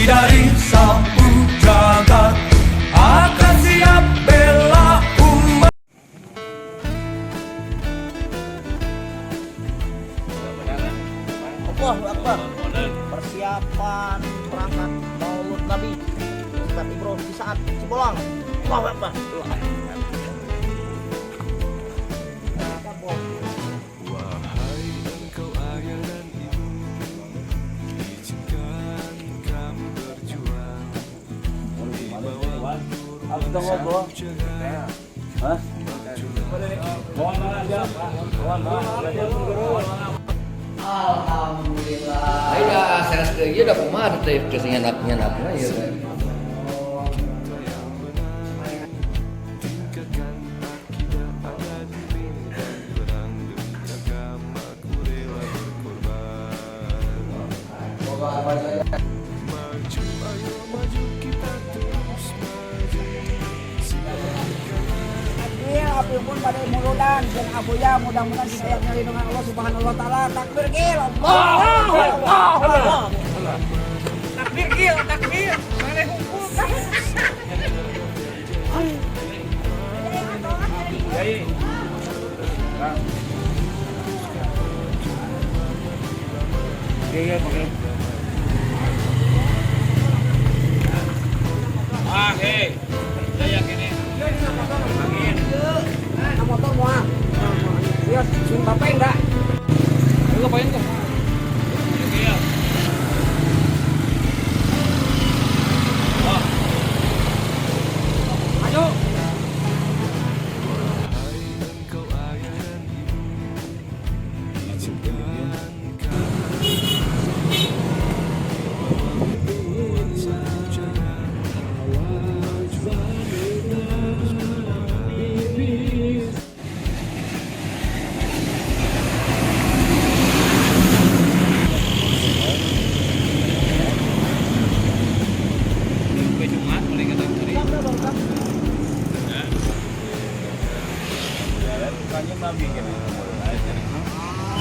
dari sapu jagat akan siap bela umat. Allahu Akbar. Persiapan perangkat Maulud Nabi Ustaz Ibro di saat Cibolang. Allahu Akbar. Wahai engkau ayah dan ibu, izinkan kami berjuang di bawah nur cerah. Alhamdulillah. Aida seres deui da kumaha teh kesing nyanap-nyanapna ieu teh. Api pun pada muludan dan abuya mudah-mudahan disayangnya lindungan Allah Subhanahu wa taala. Takbir gil. Allah. Takbir gil, takbir. Mane hukum. Iya, pakai. Saya gini. Motor muah. Iya, sing bapak enggak. Lu ngapain kok? Iya. Ayo.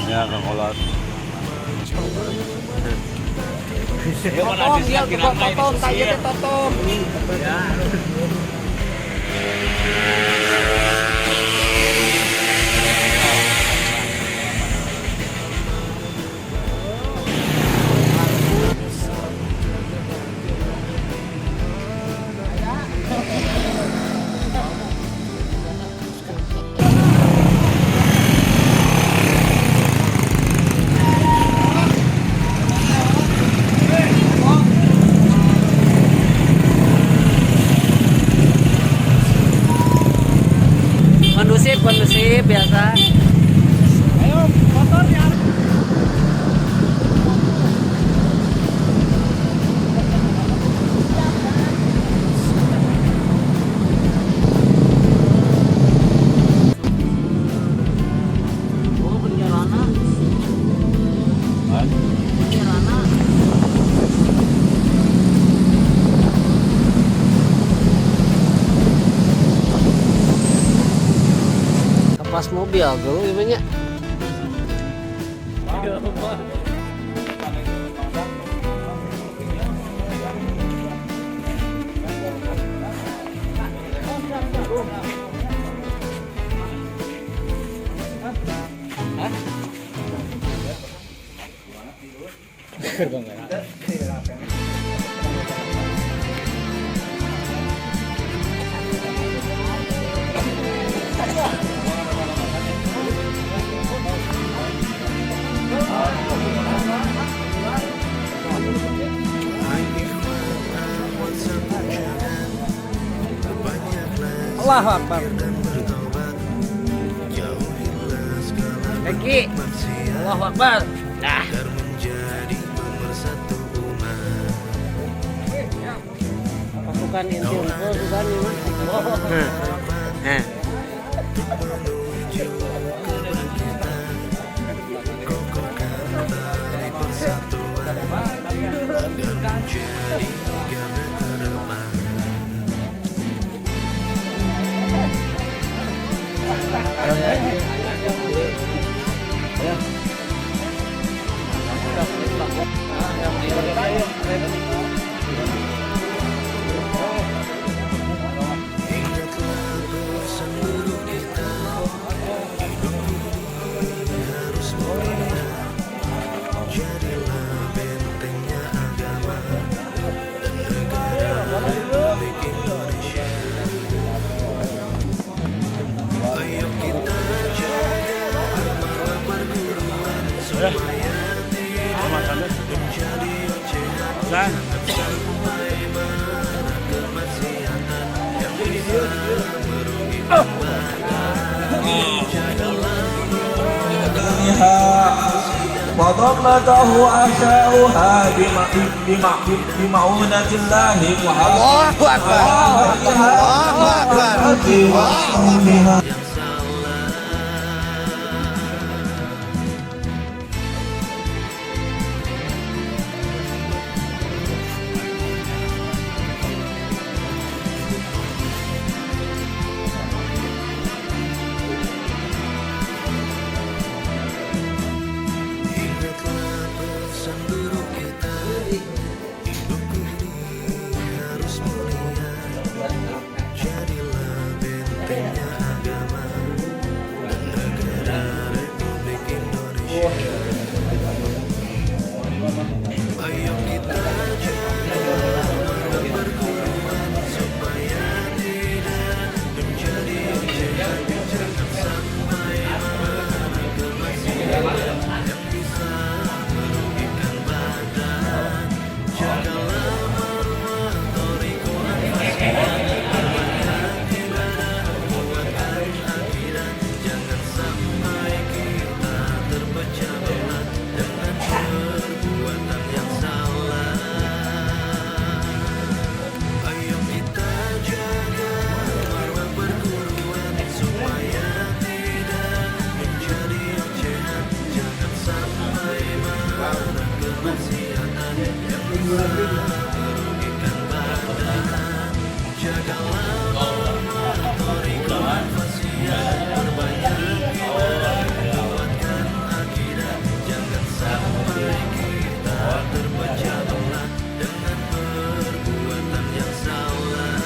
Ya, Kang Kolot. Totong, dia totong, tayanya totong. Ya. Kondusif biasa. Ayo motor ya. Oh, penjarana. Penjarana. Pas mobil dulu gimana? Allahu Akbar. Eki. Allahu Akbar. Dah. Pasukan inti unggul juga nih mas. Bukan. وضمته عشاؤها بمعونة الله Allahu Akbar. Allahu Akbar. Ingatlah pesan guru kita, hidup ini harus mulia. Jadilah bentengnya agama dan negara Republik Indonesia. Ayo kita jaga dan berkorban supaya tidak menjadi objek. Jangan sampai marah kemaksiatan yang bisa merugikan badan. Jagalah marwah thariqah ibadah kuatkan akidah. Jangan sampai kita terpecah belah dengan perbuatan yang salah. Ayo kita jaga marwah perguruan supaya tidak menjadi ocehan. Jangan sampai marah kemaksiatan yang bisa merugikan badan. Jagalah marwah thariqah fasiyah, perbanyak ibadah, kuatkan akidah. Jangan sampai kita terpecah belah dengan perbuatan yang salah.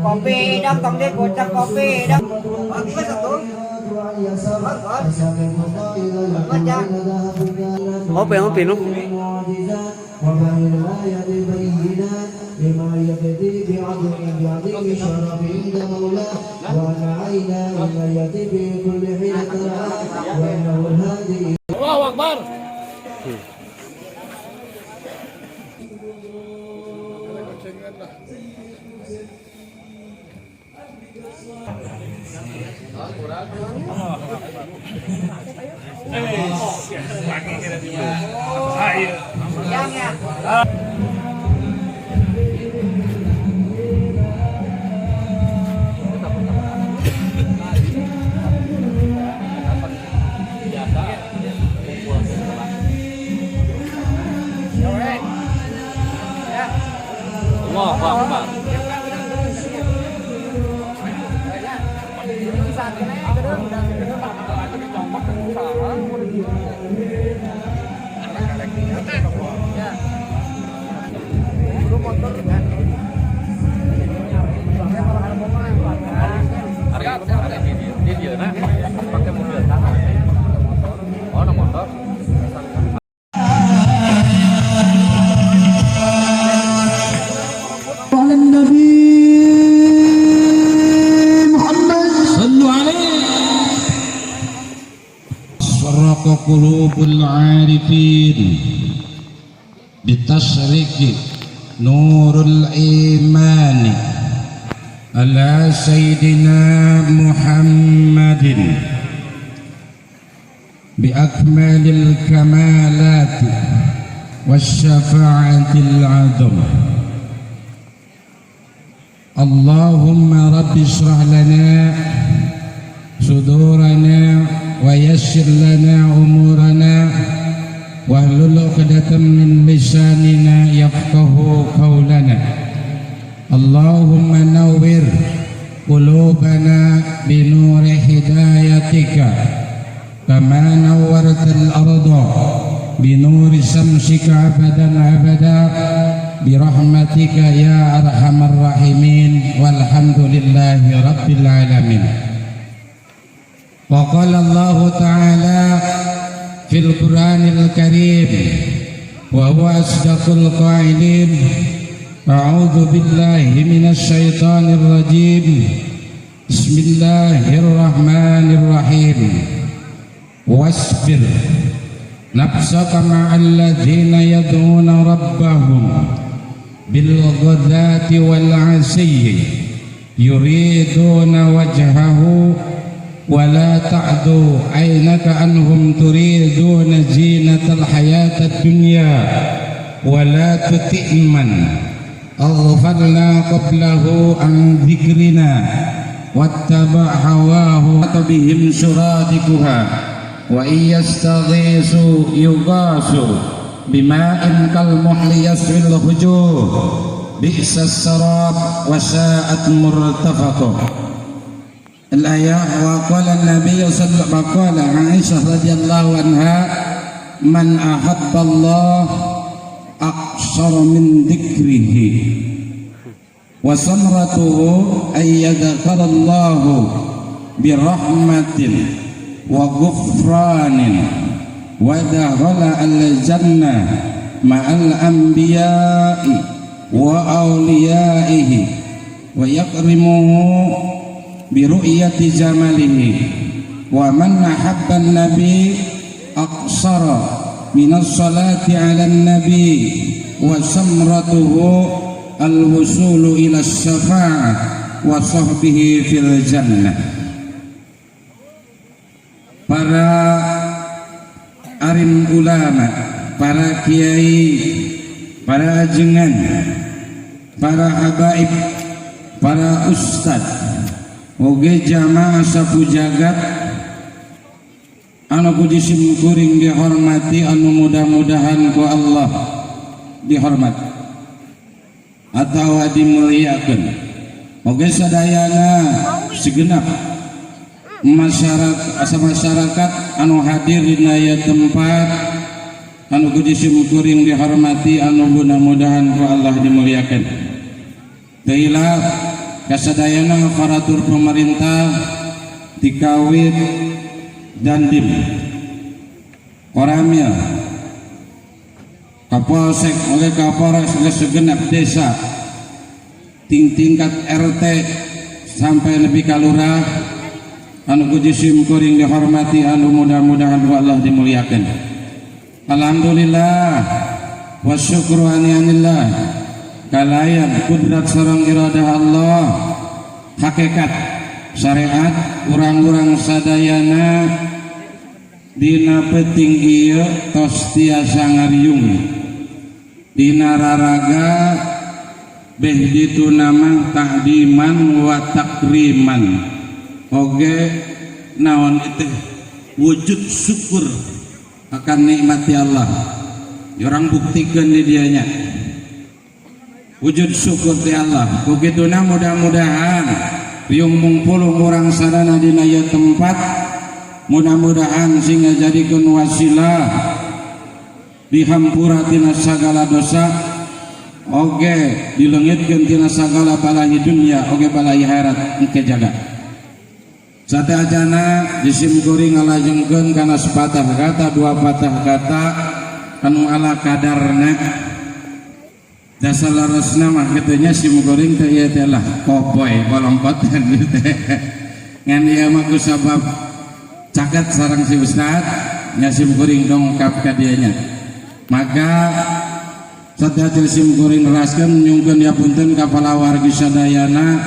Kopi dong, tong deh bocah kopi dong. Bagus satu. Apa yang ngopi lu? Allahu Akbar. Yang ya. Allahu Akbar. Pakai mobil tanah. Oh, no motor. قلوب العارفين بتشريق نور الإيمان على سيدنا محمد بأكمل الكمالات والشفاعة العظمى. اللهم رب اشرح لنا صدورنا ويسر لنا أمورنا واحلل عقدة من لساننا يفقه قولنا. اللهم نور قلوبنا بنور هدايتك كما نورت الأرض بنور شمسك أبدا أبدا برحمتك يا أرحم الراحمين والحمد لله رب العالمين. وقال الله تعالى في القرآن الكريم وهو أصدق القائلين: أعوذ بالله من الشيطان الرجيم بسم الله الرحمن الرحيم واصبر نفسك مع الذين يدعون ربهم بالغداة والعشي يريدون وجهه ولا تعد عينك عنهم تريدون زينة الحياة الدنيا ولا تطع من أغفلنا قبله عن ذكرنا واتبع هواه بهم سرادقها وإن يستغيثوا يغاثوا بماء كالمحل يشوي الوجوه بئس الشراب وساءت مرتفقه. الآية. وقال النبي صلى الله عليه وسلم قال عائشة رضي الله عنها: من أحب الله أكثر من ذكره وثمرته أن يذكر الله برحمة وغفران ودخل الجنة مع الأنبياء وأوليائه ويكرمه برؤية جماله. ومن أحب النبي أقصر من الصلاة على النبي وثمرته الوصول إلى الشفاعة وصحبه في الجنة. Para alim ulama, para kiai, para ajengan, para habaib, para ustad, oge jamaah sapu jagat anu puji simkuring dihormati, anu mudah-mudahan ku Allah dihormat atawa dimuliakeun. Oge sadayana segenap masyarakat anu hadir dina ieu tempat anu puji simkuring dihormati, anu mudah-mudahan ku Allah dimuliakeun. Teuilah kasadayana aparatur pemerintah Tikawid Dandim, Koramil, Kapolsek oleh Kapolres oleh segenap desa tingkat RT sampai lebih kalurah anu puji simkuring dihormati, anu mudah-mudahan Allah dimuliakan. Alhamdulillah wa syukru anillah kalayan kudrat sareng iradah Allah hakikat syariat urang-urang sadayana dina peuting ieu tos tiasa ngariung dina raraga beh ditu nama tahdiman wa takriman oge naon itu wujud syukur akan nikmati Allah. Orang buktikan di dianya wujud syukur ti Allah. Begituna mudah-mudahan riung mungpulung orang sadana dina ieu tempat, mudah-mudahan sehingga jadikeun wasilah dihampura tina sagala dosa, oge dileungitkeun tina sagala balahi dunia, oge balahi akhirat engke jaga. Satajana disimkuring ngalajengkeun kana sepatah kata, dua patah kata anu ala kadarna. Dasar larasna mah katanya simkuring teh ieu teh lah popoy kolongkotan gitu teh. Ngan ieu mah ku sabab caket sareng si ustad nya simkuring dongkap ka dianya. Maka sateatil simkuring neraskeun nyungkeun diapunten ka palawargi sadayana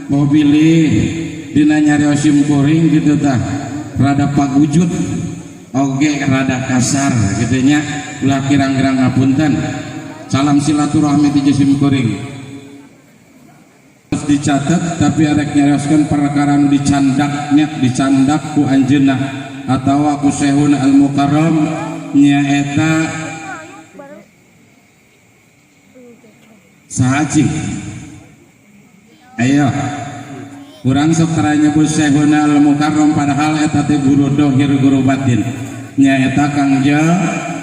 mau pilih dina nyarios simkuring kitu tah rada pagujud oge rada kasar kitu nya ulah kirang-kirang ngapunten. Salam silaturahmi ti simkuring dicatat tapi arek nyarioskeun perkara nu dicandak ku anjeunna atawa ku Syekhuna Al Mukarram nyaeta sahaji. Ayo kurang sok tara nyebut Syekhuna Al Mukarram padahal eta teh guru dohir guru batin nyaeta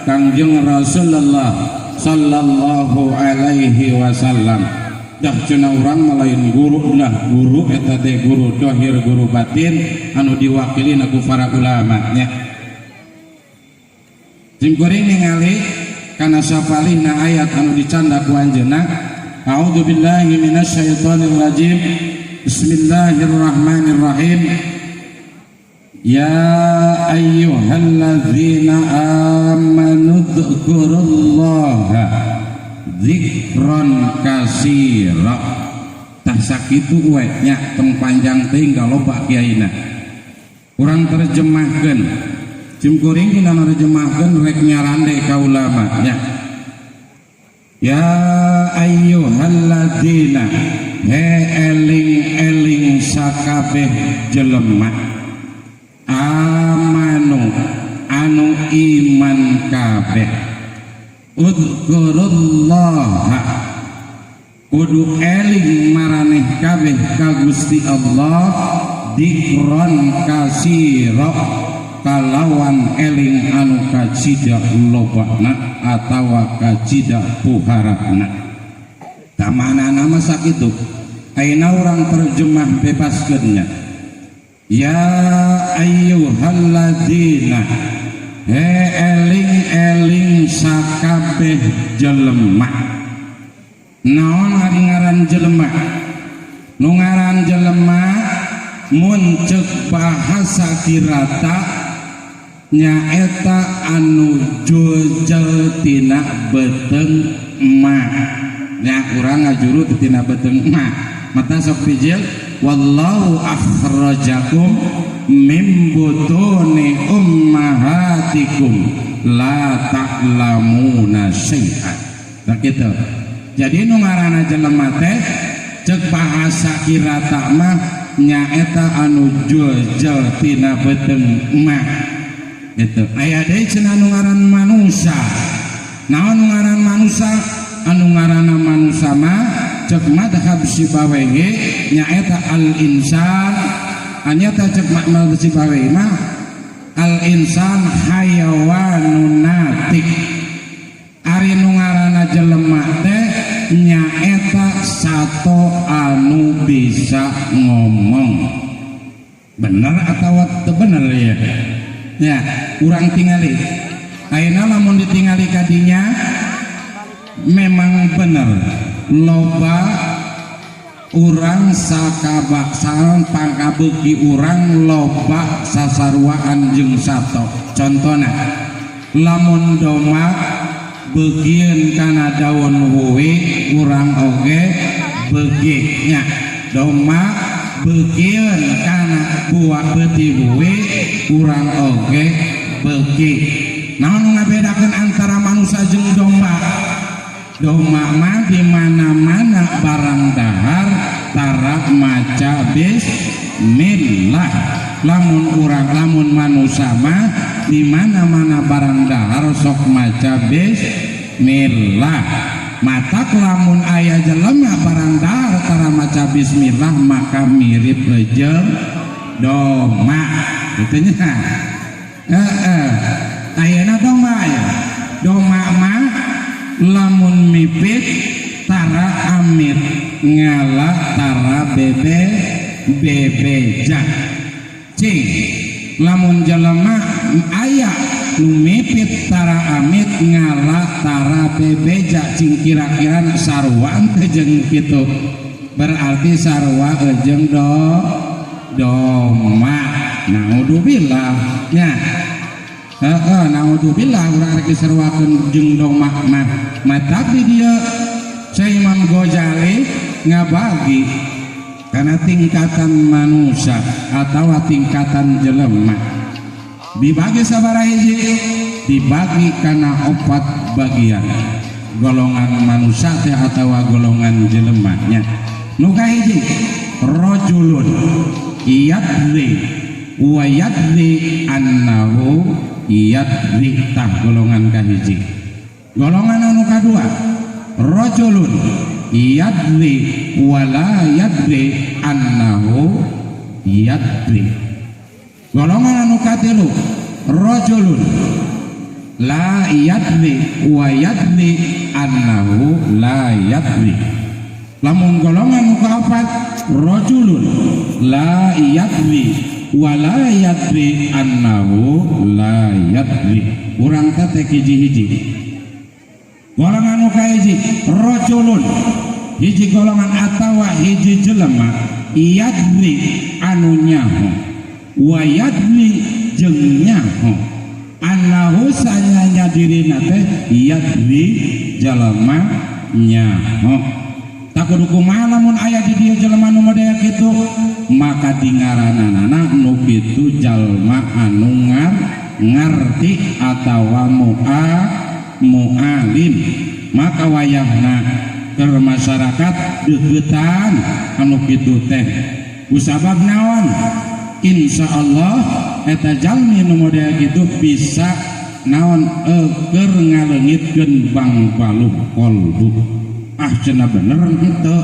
Kangjeng Rasulullah sallallahu alaihi wasallam. Dah cina orang malain guru lah guru eta teh guru dohir guru batin anu diwakili ku para ulama nya. Simkuring ningali kana sapalihna ayat anu dicanda ku anjeunna. A'udzubillahi minasyaitonir rajim. Bismillahirrahmanirrahim. Ya ayyuhalladzina amanu dzkurullaha zikron kasira. Tah sakitu we nya teng panjang teuing kaloba kiaina. Urang terjemahkeun. Simkuring dina nerjemahkeun rek nyarande ka ulama nya. Ya ayyuhalladzina he eling-eling sakabeh jelema amanu anu iman kabeh udzurullaha kudu eling maraneh kabeh ka Gusti Allah dikron kasira kalawan eling anu kacida lobana atawa kacida puharana. Tamana nama sakitu ayeuna urang terjemah bebaskeunnya. Ya ayyuhalladzina he eling-eling sakabeh jelema. Naon ari ngaran jelema? Nu ngaran jelema mun ceuk bahasa tirata nyaeta anu jujel tina beteng emak. Nya urang ngajuru tina beteng emak. Mata sok pijil wallahu akhrajakum min butuni ummahatikum la ta'lamuna syai'an. Nah gitu. Jadi nu ngaranna jelema teh ceuk bahasa kirata mah nyaeta anu jujel tina beteng emak. Gitu. Aya deui cenah nu ngaran manusia. Naon nu ngaran manusia? Anu ngaranna manusia mah cek madhab Sibawahi nyaeta al-insan anyata cek madhab Sibawahi mah al-insan hayawanun natik. Ari nu ngaranna jelema teh nyaeta sato anu bisa ngomong. Bener atau teu bener ya? Ya, urang tingali. Ayeuna lamun ditingali kadinya memang bener loba urang sakabaksan pangkabeuki urang loba sasaruaan jeung sato. Contona lamun doma begieun kana daun huwi urang oge beugih nya. Doma begieun kana buah beuti huwi urang oge beugih. Naon ngabedakeun antara manusia jeung domba? Domba mah di mana-mana barang dahar tara maca bismillah. Lamun urang lamun manusia mah di mana-mana barang dahar sok maca bismillah. Matak lamun aya jelema barang dahar tara maca bismillah maka mirip jeung domba. Kitu nya. Ayeuna domba aya. Domba mah lamun mipit tara amit ngala tara bebeja cing lamun jelema aya nu mipit tara amit ngala tara bebeja cing kira-kira sarua teh jeung kitu berarti sarua jeung doma. Naudzubillah nya naudzubillah urang rek diseruakeun jeung doma mah tapi dia Syekh Imam Ghazali ngabagi karena tingkatan manusia atau tingkatan jelema dibagi sabaraha hiji dibagi karena 4 bagian golongan manusia teh atau golongan jelemanya nu kahiji rajulun yadri wa yadri annahu yadri tah golongan kahiji golongan anu kadua rajulun yadri wa la yadri annahu yadri golongan anu katilu rajulun la yadri wa yadri annahu la yadri lamun golongan anu kaopat rajulun la yadri wa la yadri annahu la yadri urang teh hiji-hiji golongan anu kahiji rajulun hiji golongan atawa hiji jelema yadri anu nyaho wa yadri jeung nyaho annahu sanyanya dirina teh yadri jelema nyaho tak kudu kumaha lamun aya di dieu jelema nu model kitu maka dingaranana nu kitu jalma anu ngarti atawa mu'alim maka wayahna keur masyarakat deuketan anu kitu teh kusabab naon insyaallah eta jalmi nu model kitu bisa naon keur ngaleungitkeun bangbaluh kolbu cenah bener kitu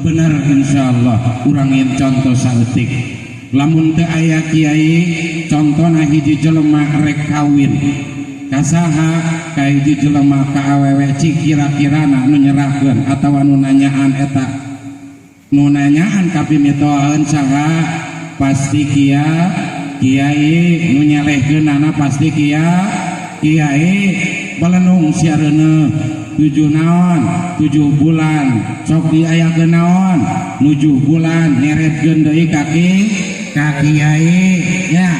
bener insyaallah urang ingin contoh saeutik lamun teu aya kiai contona hiji jelema rek kawin kasaha ka hiji jelema ka awewe cik kira-kirana nu nyerahkeun atawa nu nanyaan eta nu nanyaan ka pimitoaeun saha pasti kiai nu nyelehkeunana pasti kiai balenung siareuna 7 naon 7 bulan sok diayakeun naon 7 bulan neretkeun deui ka kiai nya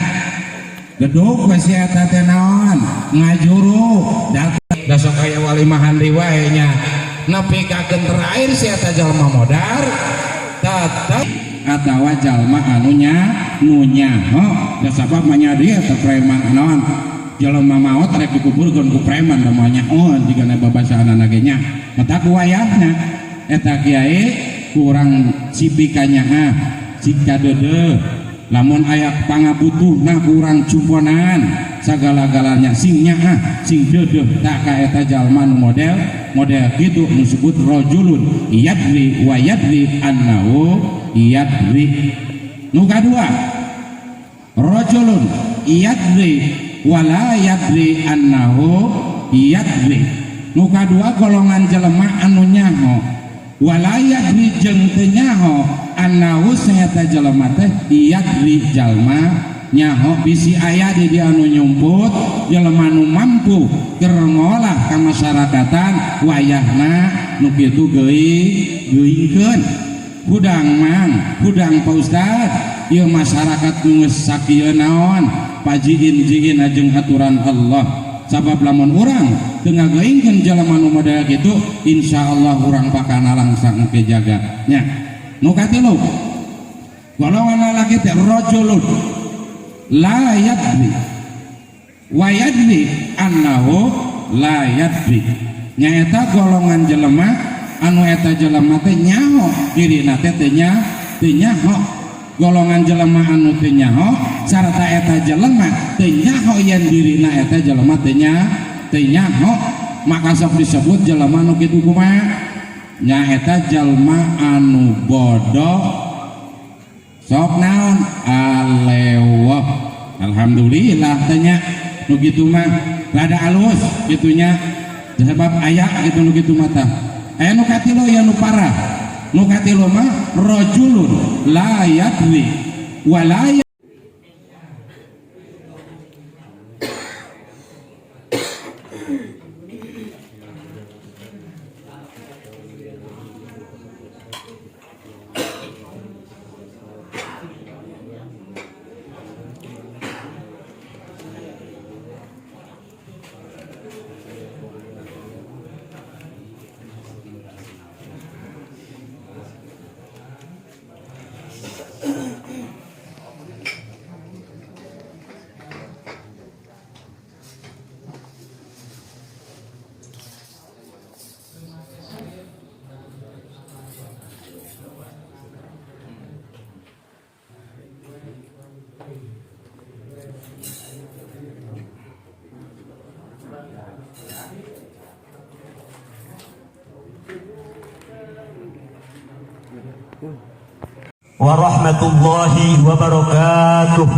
geduk we sia eta teh naon ngajuru da sok aya walimahan deui wae nya nepi ka terakhir sia eta jalma modar tetep atawa jalma anu nyaho da sabab manya dia teh preman naon jalma maot rek dikuburkeun ku preman namanya jigana babasahanna ge nya mata ku wayahna eta kiai kurang sipikanya sika deudeuh lamun aya pangabutuhna kurang cumponan sagala-galanya sing nyaha sing deudeuh tak ka eta jalma nu model kitu nu disebut rajulun yadri wa yadri annahu yadri nu kadua rajulun yadri wala yadri annahu yadri nu kadua golongan jelema anu nyaho wala yadri jeung teu nyaho annahu saeta jelema teh yadri jalma nyaho bisi aya di dia anu nyumput jelema nu mampu keur ngolah ka masyarakatan wayahna nu kitu geuingkeun hudang Pak Ustad ieu masyarakat nu geus sakieu naon pajiin ajeng aturan Allah sabab lamun urang teu ngageuingkeun jalma nu model kitu insyaallah urang pakana langsung ke jaga nya nu katilu golongan lalaki teh rajulun la yadri wa yadri annahu la yadri nyaeta golongan jelema anu eta jelema teh nyaho dirina teh teu nyaho golongan jelema anu teu nyaho sarta eta jelema teu nyaho yen dirina eta jelema teu nyaho maka sok disebut jelema anu kitu kumaha nyaeta jelema anu bodoh sok naon alewah alhamdulillah tanya nu kitu mah rada alus kitunya sebab aya gitu nu kitu mata aya nu katilu ya nu parah nu katilu mah rajulun la yadri wa la warahmatullahi wabarakatuh.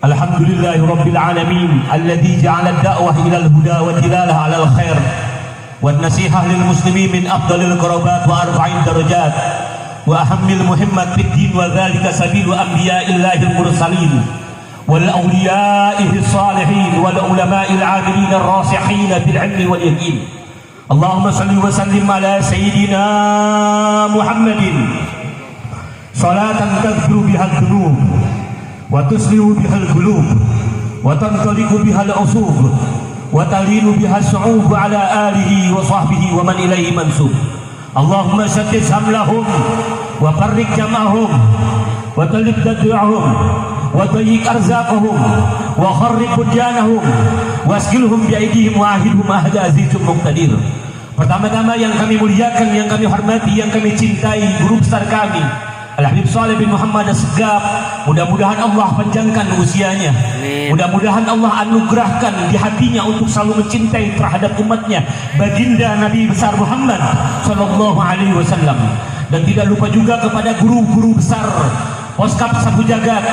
Alhamdulillahi rabbil alamin alladzi ja'ala ad-da'wah ila al-huda wa dilalah 'ala al-khair wan nasihah lil muslimin min afdalil qarabat wa arfa'id darajat wa ahammil muhimmat fid din wa dzalika sabilu anbiya'illahil mursalin wal awliya'ihi salihin wal ulama'il 'amilin ar-rasihin bil 'ilmi wal yaqin. Allahumma salli wa sallim ala sayyidina Muhammadin salatan tadhkuru bihal dhunub wa tuslihu bihal qulub wa tantaliqu bihal usub wa talinu bihal su'ub ala alihi wa sahbihi wa man ilaihi mansub. Allahumma shaddid hamlahum wa farriq jam'ahum wa talib tad'ahum wa dayyiq arzaqahum wa kharrib budyanahum waskilhum bi'aidihim wa ahidhum ahda azizum muqtadir. Pertama-tama yang kami muliakan, yang kami hormati, yang kami cintai guru besar kami Al-Habib Shalih bin Muhammad Assegaf, mudah-mudahan Allah panjangkan usianya. Mudah-mudahan Allah anugerahkan di hatinya untuk selalu mencintai terhadap umatnya baginda Nabi besar Muhammad Sallallahu Alaihi Wasallam. Dan tidak lupa juga kepada guru-guru besar Poskap Sabu Jagat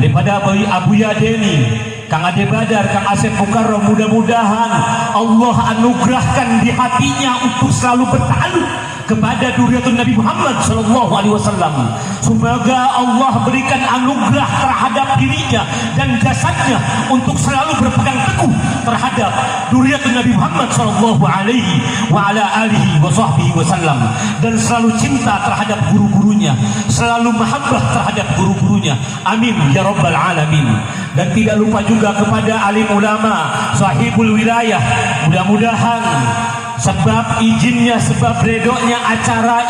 daripada Abuya Deni, Kang Ade Badar, Kang Asep Mukarram. Mudah-mudahan Allah anugerahkan di hatinya untuk selalu bertakluk kepada duriatun Nabi Muhammad Sallallahu Alaihi Wasallam. Semoga Allah berikan anugerah terhadap dirinya dan jasadnya untuk selalu berpegang teguh terhadap duriatun Nabi Muhammad Sallallahu Alaihi Wasallam dan selalu cinta terhadap guru-gurunya, selalu mahabbah terhadap guru-gurunya. Amin ya rabbal alamin. Dan tidak lupa juga kepada alim ulama, sahibul wilayah. Mudah-mudahan sebab izinnya, sebab redoknya acara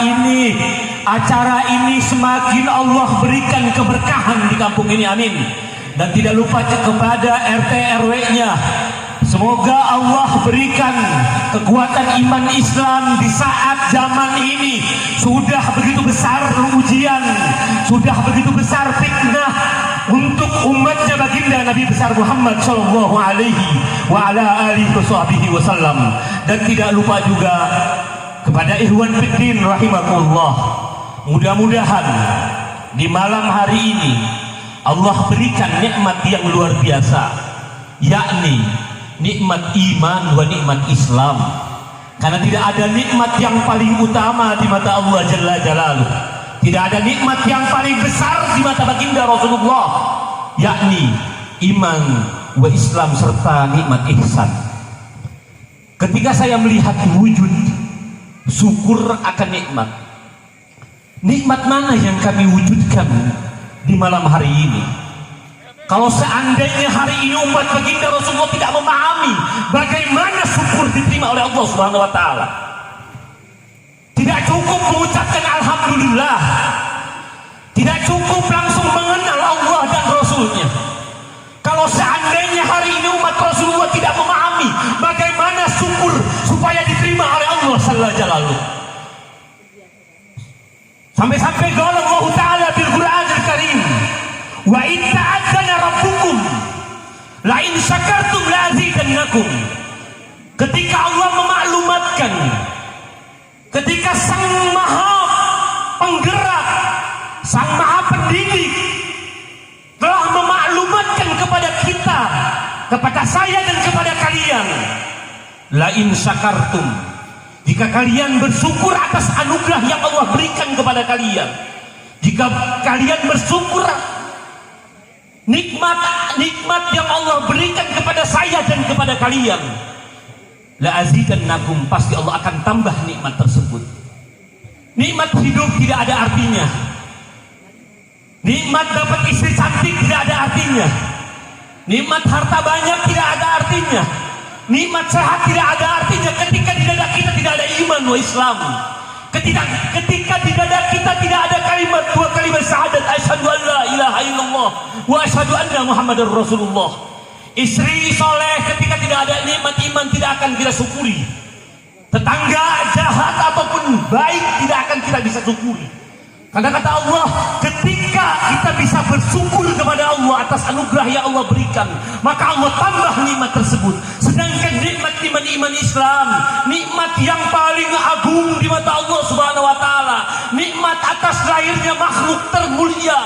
ini semakin Allah berikan keberkahan di kampung ini. Amin. Dan tidak lupa kepada RT RW-nya, semoga Allah berikan kekuatan iman Islam di saat zaman ini sudah begitu besar ujian, sudah begitu besar fitnah untuk umatnya baginda Nabi besar Muhammad Sallallahu Alaihi Wasallam. Dan tidak lupa juga kepada ikhwan fiddin rahimakumullah. Mudah-mudahan di malam hari ini Allah berikan nikmat yang luar biasa, yakni nikmat iman wa nikmat Islam. Karena tidak ada nikmat yang paling utama di mata Allah Jalla Jalaluh, tidak ada nikmat yang paling besar di mata baginda Rasulullah, yakni iman wa Islam serta nikmat ihsan. Ketika saya melihat wujud syukur akan nikmat, nikmat mana yang kami wujudkan di malam hari ini? Kalau seandainya hari ini umat baginda Rasulullah tidak memahami bagaimana syukur diterima oleh Allah Subhanahu wa taala, tidak cukup mengucapkan alhamdulillah, tidak cukup langsung mengenal Allah dan Rasulnya. Kalau seandainya hari ini umat Rasulullah tidak memahami bagaimana syukur supaya diterima oleh Allah Sallallahu Alaihi Wasallam, sampai-sampai qala Allah Ta'ala bil Qur'anil Karim, wa in ta'adzana rabbukum la in syakartum la azidannakum. Ketika Allah memaklumatkan, ketika Sang Maha Penggerak, Sang Maha Pendidik telah memaklumatkan kepada kita, kepada saya dan kepada kalian, la in syakartum, jika kalian bersyukur atas anugerah yang Allah berikan kepada kalian, jika kalian bersyukur nikmat yang Allah berikan kepada saya dan kepada kalian, la azidannakum, pasti Allah akan tambah nikmat tersebut. Nikmat hidup tidak ada artinya, nikmat dapat istri cantik tidak ada artinya, nikmat harta banyak tidak ada artinya, nikmat sehat tidak ada artinya ketika di dada kita tidak ada iman wa Islam. Ketika di dada kita tidak ada dua kalimat syahadat, asyhadu an la ilaha illallah wa asyhadu anna Muhammadar Rasulullah. Istri soleh ketika tidak ada nikmat iman tidak akan kita syukuri. Tetangga jahat ataupun baik tidak akan kita bisa syukuri. Karena kata Allah, ketika kita bisa bersyukur kepada Allah atas anugerah yang Allah berikan, maka Allah tambah nikmat tersebut. Sedangkan nikmat iman Islam, nikmat yang paling agung di mata Allah Subhanahu wa taala, nikmat atas lahirnya makhluk termulia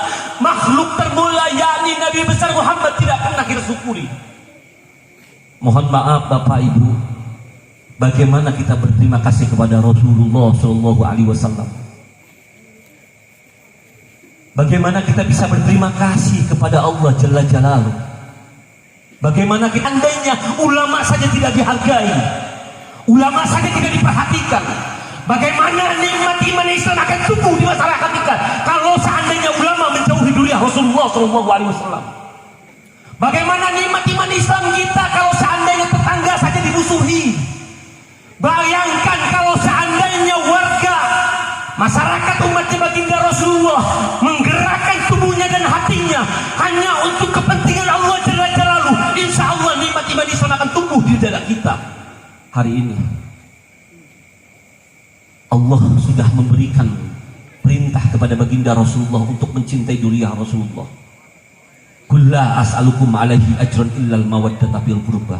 yakni Nabi besar Muhammad tidak pernah kita syukuri. Mohon maaf Bapak Ibu, bagaimana kita berterima kasih kepada Rasulullah Shallallahu Alaihi Wasallam? Bagaimana kita bisa berterima kasih kepada Allah Jalla Jalaluh? Bagaimana kita andainya ulama saja tidak dihargai, ulama saja tidak diperhatikan, bagaimana nikmat iman Islam akan tumbuh di masyarakat kita kalau seandainya ulama menjauhi dunia Rasulullah Shallallahu Alaihi Wasallam? Bagaimana nikmat iman Islam kita kalau seandainya tetangga saja dimusuhi? Bayangkan kalau seandainya warga masyarakat umatnya baginda Rasulullah menggerakkan tubuhnya dan hatinya hanya untuk kepentingan Allah Jalla Jalaluh, insya Allah nikmat iman Islam akan tumbuh di dada kita. Hari ini Allah sudah memberikan perintah kepada baginda Rasulullah untuk mencintai duriya Rasulullah. Qul la as'alukum alaihi ajran illal mawaddata fil qurba.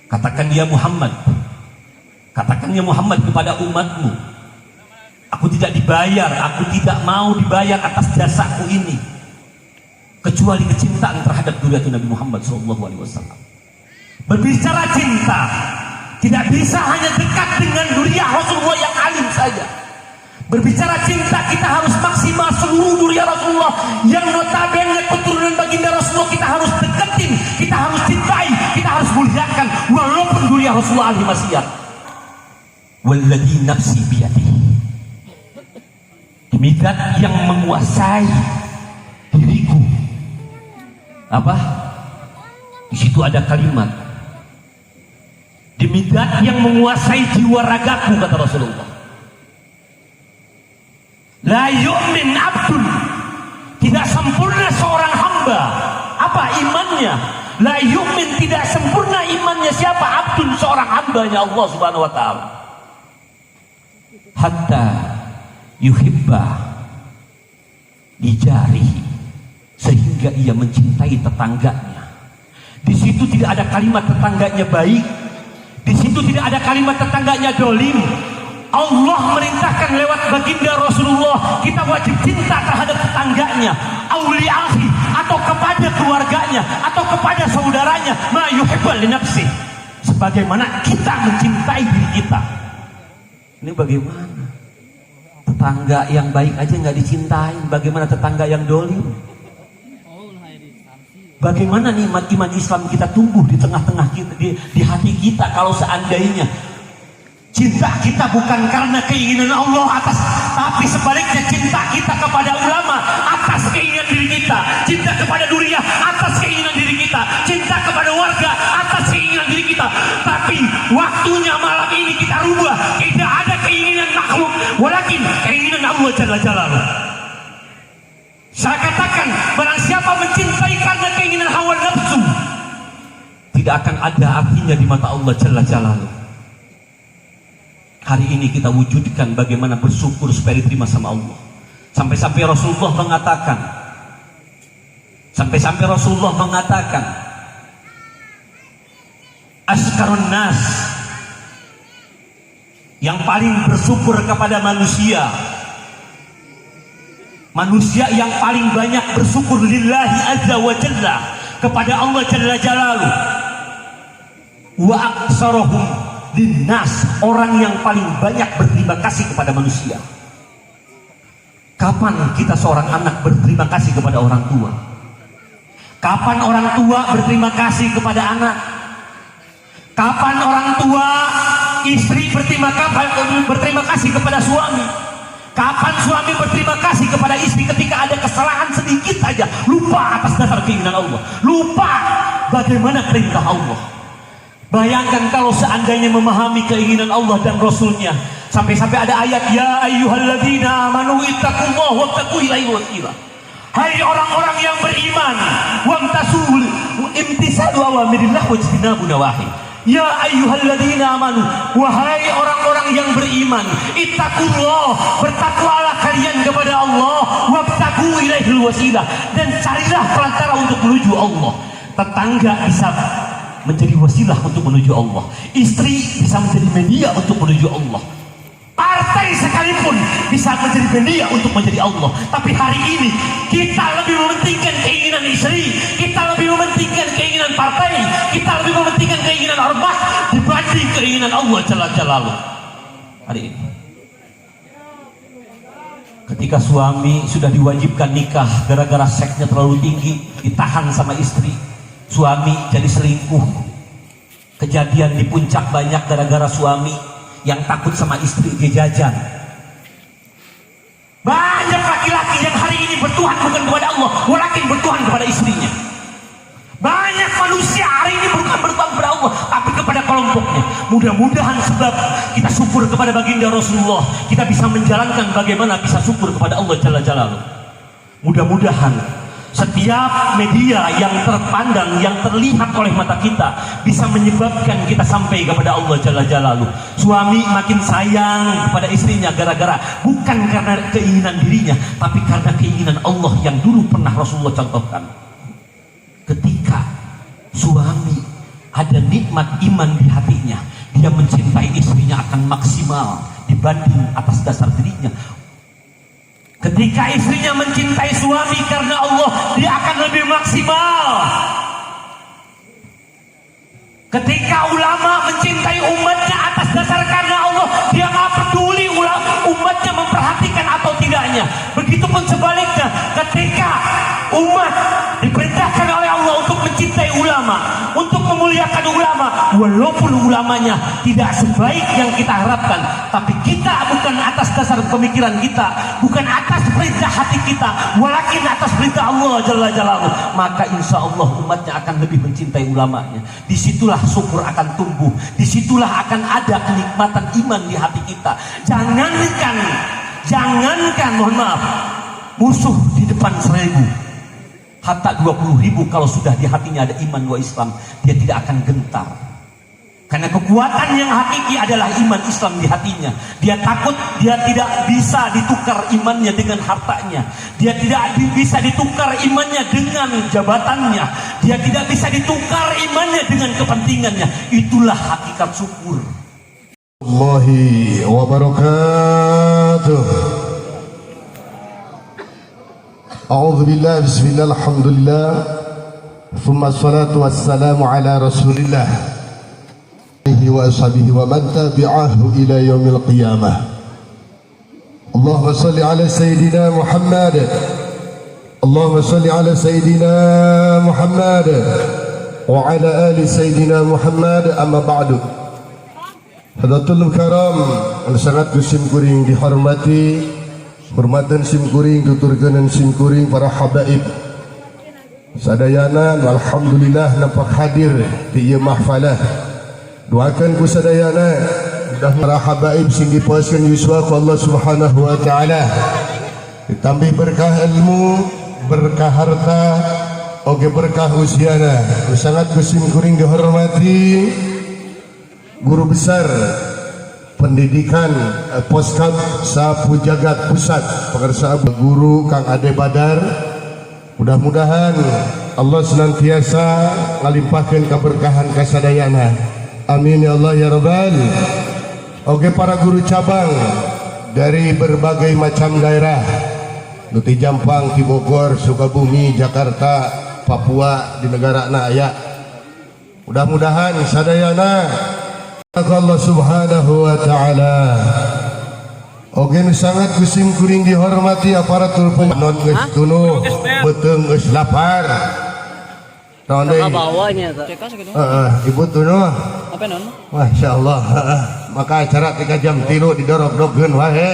Katakan ya Muhammad kepada umatmu, aku tidak dibayar, aku tidak mau dibayar atas jasaku ini kecuali kecintaan terhadap duriya Nabi Muhammad SAW. Berbicara cinta tidak bisa hanya dekat dengan duriya Rasulullah yang alim saja. Berbicara cinta kita harus maksimal seluruh duriya Rasulullah yang notabene keturunan baginda Rasulullah kita harus deketin, kita harus cintai, kita harus muliakan walaupun duriya Rasulullah ahli maksiat. Walladzi nafsi biyadihi, demi zat yang menguasai diriku. Apa? Di situ ada kalimat demi zat yang menguasai jiwa ragaku, kata Rasulullah. La yu'min abdun, tidak sempurna seorang hamba. Apa imannya? La yu'min, tidak sempurna imannya siapa? Abdun, seorang hambanya Allah Subhanahu wa taala. Hatta yuhibba dijarihi, sehingga ia mencintai tetangganya. Di situ tidak ada kalimat tetangganya baik, di situ tidak ada kalimat tetangganya dolim. Allah merintahkan lewat baginda Rasulullah kita wajib cinta terhadap tetangganya, auliahi, atau kepada keluarganya, atau kepada saudaranya, ma yuhibbu li nafsi, sebagaimana kita mencintai diri kita. Ini bagaimana? Tetangga yang baik aja nggak dicintai, bagaimana tetangga yang dolim? Bagaimana nikmat iman Islam kita tumbuh di tengah-tengah kita, di hati kita kalau seandainya cinta kita bukan karena keinginan Allah atas, tapi sebaliknya cinta kita kepada ulama atas keinginan diri kita, cinta kepada duriya atas keinginan diri kita, cinta kepada warga atas keinginan diri kita. Tapi waktunya malam ini kita rubah, tidak ada keinginan makhluk, walakin keinginan Allah Jalla Jalaluh. Saya katakan, barang siapa mencintai karena keinginan hawa nafsu, tidak akan ada artinya di mata Allah Jalla Jalaluh. Hari ini kita wujudkan bagaimana bersyukur supaya diterima sama Allah. Sampai-sampai Rasulullah mengatakan, askarun nas, yang paling bersyukur kepada manusia, manusia yang paling banyak bersyukur lillahi azza wa jalla, kepada Allah Jalla Jalaluh, wa aksarohum linnas, orang yang paling banyak berterima kasih kepada manusia. Kapan kita seorang anak berterima kasih kepada orang tua? Kapan orang tua berterima kasih kepada anak? Kapan orang tua, istri berterima kasih kepada suami? Kapan suami berterima kasih kepada istri ketika ada kesalahan sedikit saja, lupa atas dasar keinginan Allah, lupa bagaimana perintah Allah? Bayangkan kalau seandainya memahami keinginan Allah dan Rasulnya, Sampai-sampai ada ayat, ya ayyuhalladzina amanu ittaqullaha wattaqu ilaihil wasilah. Hai orang-orang yang beriman, wamtasul imtisalu awamirillah wajtinabu nawahi. Ya ayyuhalladzina amanu, wahai orang-orang yang beriman, ittaqullah, bertakwalah kalian kepada Allah, wabtagu ilaihil wasilah, dan carilah perantara untuk menuju Allah. Tetangga bisa menjadi wasilah untuk menuju Allah, istri bisa menjadi media untuk menuju Allah, partai sekalipun bisa menjadi media untuk menjadi Allah. Tapi hari ini kita lebih mementingkan keinginan istri, kita lebih mementingkan keinginan partai, kita lebih mementingkan keinginan ormas dibanding keinginan Allah Jalla Jalaluhu. Hari ini ketika suami sudah diwajibkan nikah, gara-gara seksnya terlalu tinggi, ditahan sama istri, suami jadi selingkuh. Kejadian di puncak banyak gara-gara suami yang takut sama istri dia jajan. Banyak laki-laki yang hari ini bertuhan bukan kepada Allah, walakin bertuhan kepada istrinya. Banyak manusia hari ini bukan bertuhan kepada Allah, tapi kepada kelompoknya. Mudah-mudahan sebab kita syukur kepada baginda Rasulullah, kita bisa menjalankan bagaimana bisa syukur kepada Allah Jalla Jalaluhu. Mudah-mudahan setiap media yang terpandang, yang terlihat oleh mata kita bisa menyebabkan kita sampai kepada Allah Jalla Jalaluhu. Suami makin sayang kepada istrinya gara-gara bukan karena keinginan dirinya, tapi karena keinginan Allah yang dulu pernah Rasulullah contohkan. Ketika suami ada nikmat iman di hatinya, dia mencintai istrinya akan maksimal dibanding atas dasar dirinya. Ketika istrinya mencintai suami karena Allah, dia akan lebih maksimal. Ketika ulama mencintai umatnya atas dasar karena Allah, dia nggak peduli umatnya memperhatikan atau tidaknya. Begitupun sebaliknya, ketika umat diperintahkan oleh Allah untuk mencintai ulama, untuk memuliakan ulama, walaupun ulamanya tidak sebaik yang kita harapkan, tapi kita bukan atas dasar pemikiran kita, bukan atas perintah hati kita, walakin atas perintah Allah Jalla Jalaluhu, maka insya Allah umatnya akan lebih mencintai ulamanya. Disitulah syukur akan tumbuh, disitulah akan ada kenikmatan iman di hati kita. Jangankan mohon maaf, musuh di depan 1000, hatta 20.000, kalau sudah di hatinya ada iman wa Islam, dia tidak akan gentar. Karena kekuatan yang hakiki adalah iman Islam di hatinya. Dia takut dia tidak bisa ditukar imannya dengan hartanya. Dia tidak bisa ditukar imannya dengan jabatannya. Dia tidak bisa ditukar imannya dengan kepentingannya. Itulah hakikat syukur. Allahi wa barakatuh. A'udzu billahi bismillah alhamdulillah. Thumma salatu wassalamu ala Rasulillah wa ashabihi wa man tabi'ahu ila yaumil qiyamah. Allahumma salli ala sayyidina Muhammad. Allahumma salli ala sayyidina Muhammad wa ala ali sayyidina Muhammad, amma ba'du. Hadatul karam, sangat kusim kuring dihormati, hormatan sim kuring tuturkeun sim kuring para habaib sadayana. Alhamdulillah nampak hadir di ieu mahfalah. Doakan ku sadayana mudah para habaib sing dipuaskeun yuswa ku Allah Subhanahu wa taala, ditambah berkah ilmu, berkah harta, oge berkah usiana. Sangat kusim kuring dihormati guru besar pendidikan Poskap Sapu Jagat Pusat Pengarsa Guru Kang Ade Badar. Mudah-mudahan Allah senantiasa ngalimpahkeun keberkahan kasadayana. Amin ya Allah ya Rabbal. Oke, para guru cabang dari berbagai macam daerah, Nuti Jampang, Ti Bogor, Sukabumi, Jakarta, Papua, di negara aya. Mudah-mudahan sadayana Allah Subhanahu wa taala. Oke, sangat kusim kuring dihormati aparatur non geus tunu beuteung geus lapar. Bawanya Ibu tunu. apa non? Masya Allah. Maka acara 3 jam tilu didorok-dorokkeun wae.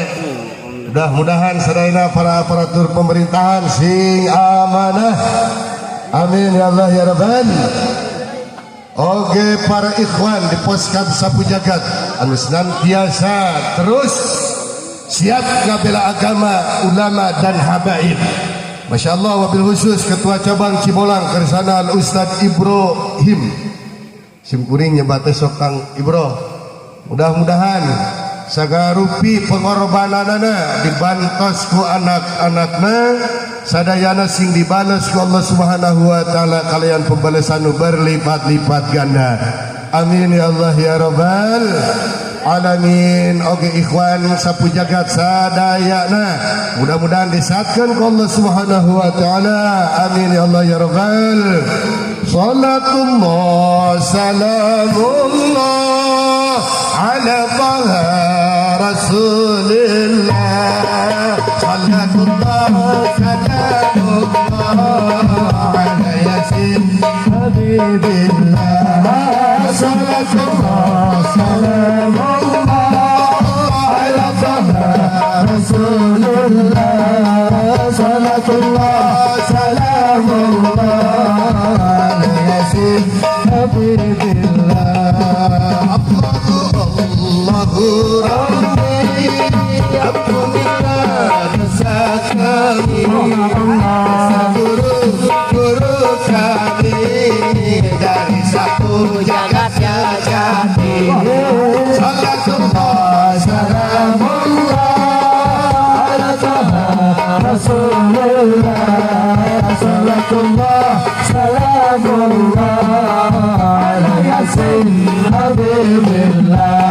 Mudah-mudahan sadayana para aparatur pemerintahan sing amanah. Amin ya Allah ya Rabbal. Oke para ikhwan di poskat sapu jagat anu senantiasa terus siap ngabela agama, ulama dan habaib. Masya Allah, wabil khusus Ketua Cabang Cibolang Kersana Al Ustadz Ibrahim simkuring nyebatnya sokang Ibro. Mudah-mudahan sagarupi pengorbananana dibantos ku anak-anakna sadayana sing dibales ku Allah Subhanahu wa taala kalian pembalasan berlipat-lipat ganda. Amin ya Allah ya rabbal alamin. Oke ikhwan sapu jagat sadayana mudah-mudahan disatkan ku Allah Subhanahu wa taala. Amin ya Allah ya rabbal. Salatullah salamullah ala taha rasulillah. Salatullah salamullah ala yasin habibillah. Salatullah salamullah ala taha rasulillah. Salatullah salamullah ala yasin habibillah. Allahu Rabbi Abdullah Sakami guru kami dari sapu jagat jati. Salatullah salamullah ala taha rasulullah. Salatullah salamullah ala yasin habibillah.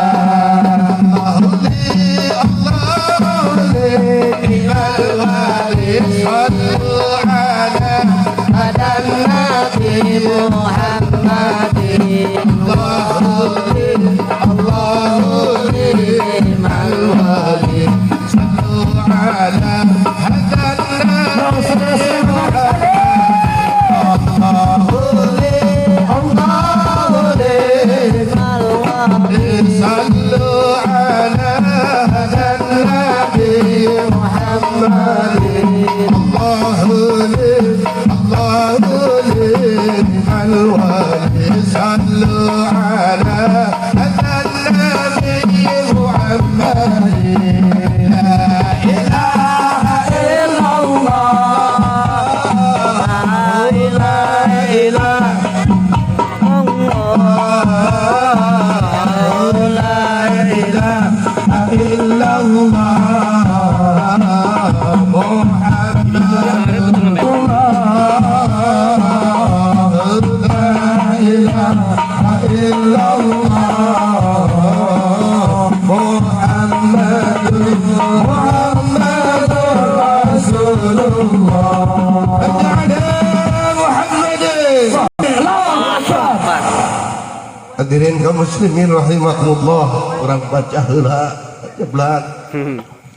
Hadirin kaum muslimin rahimakumullah, orang baca heula jeblak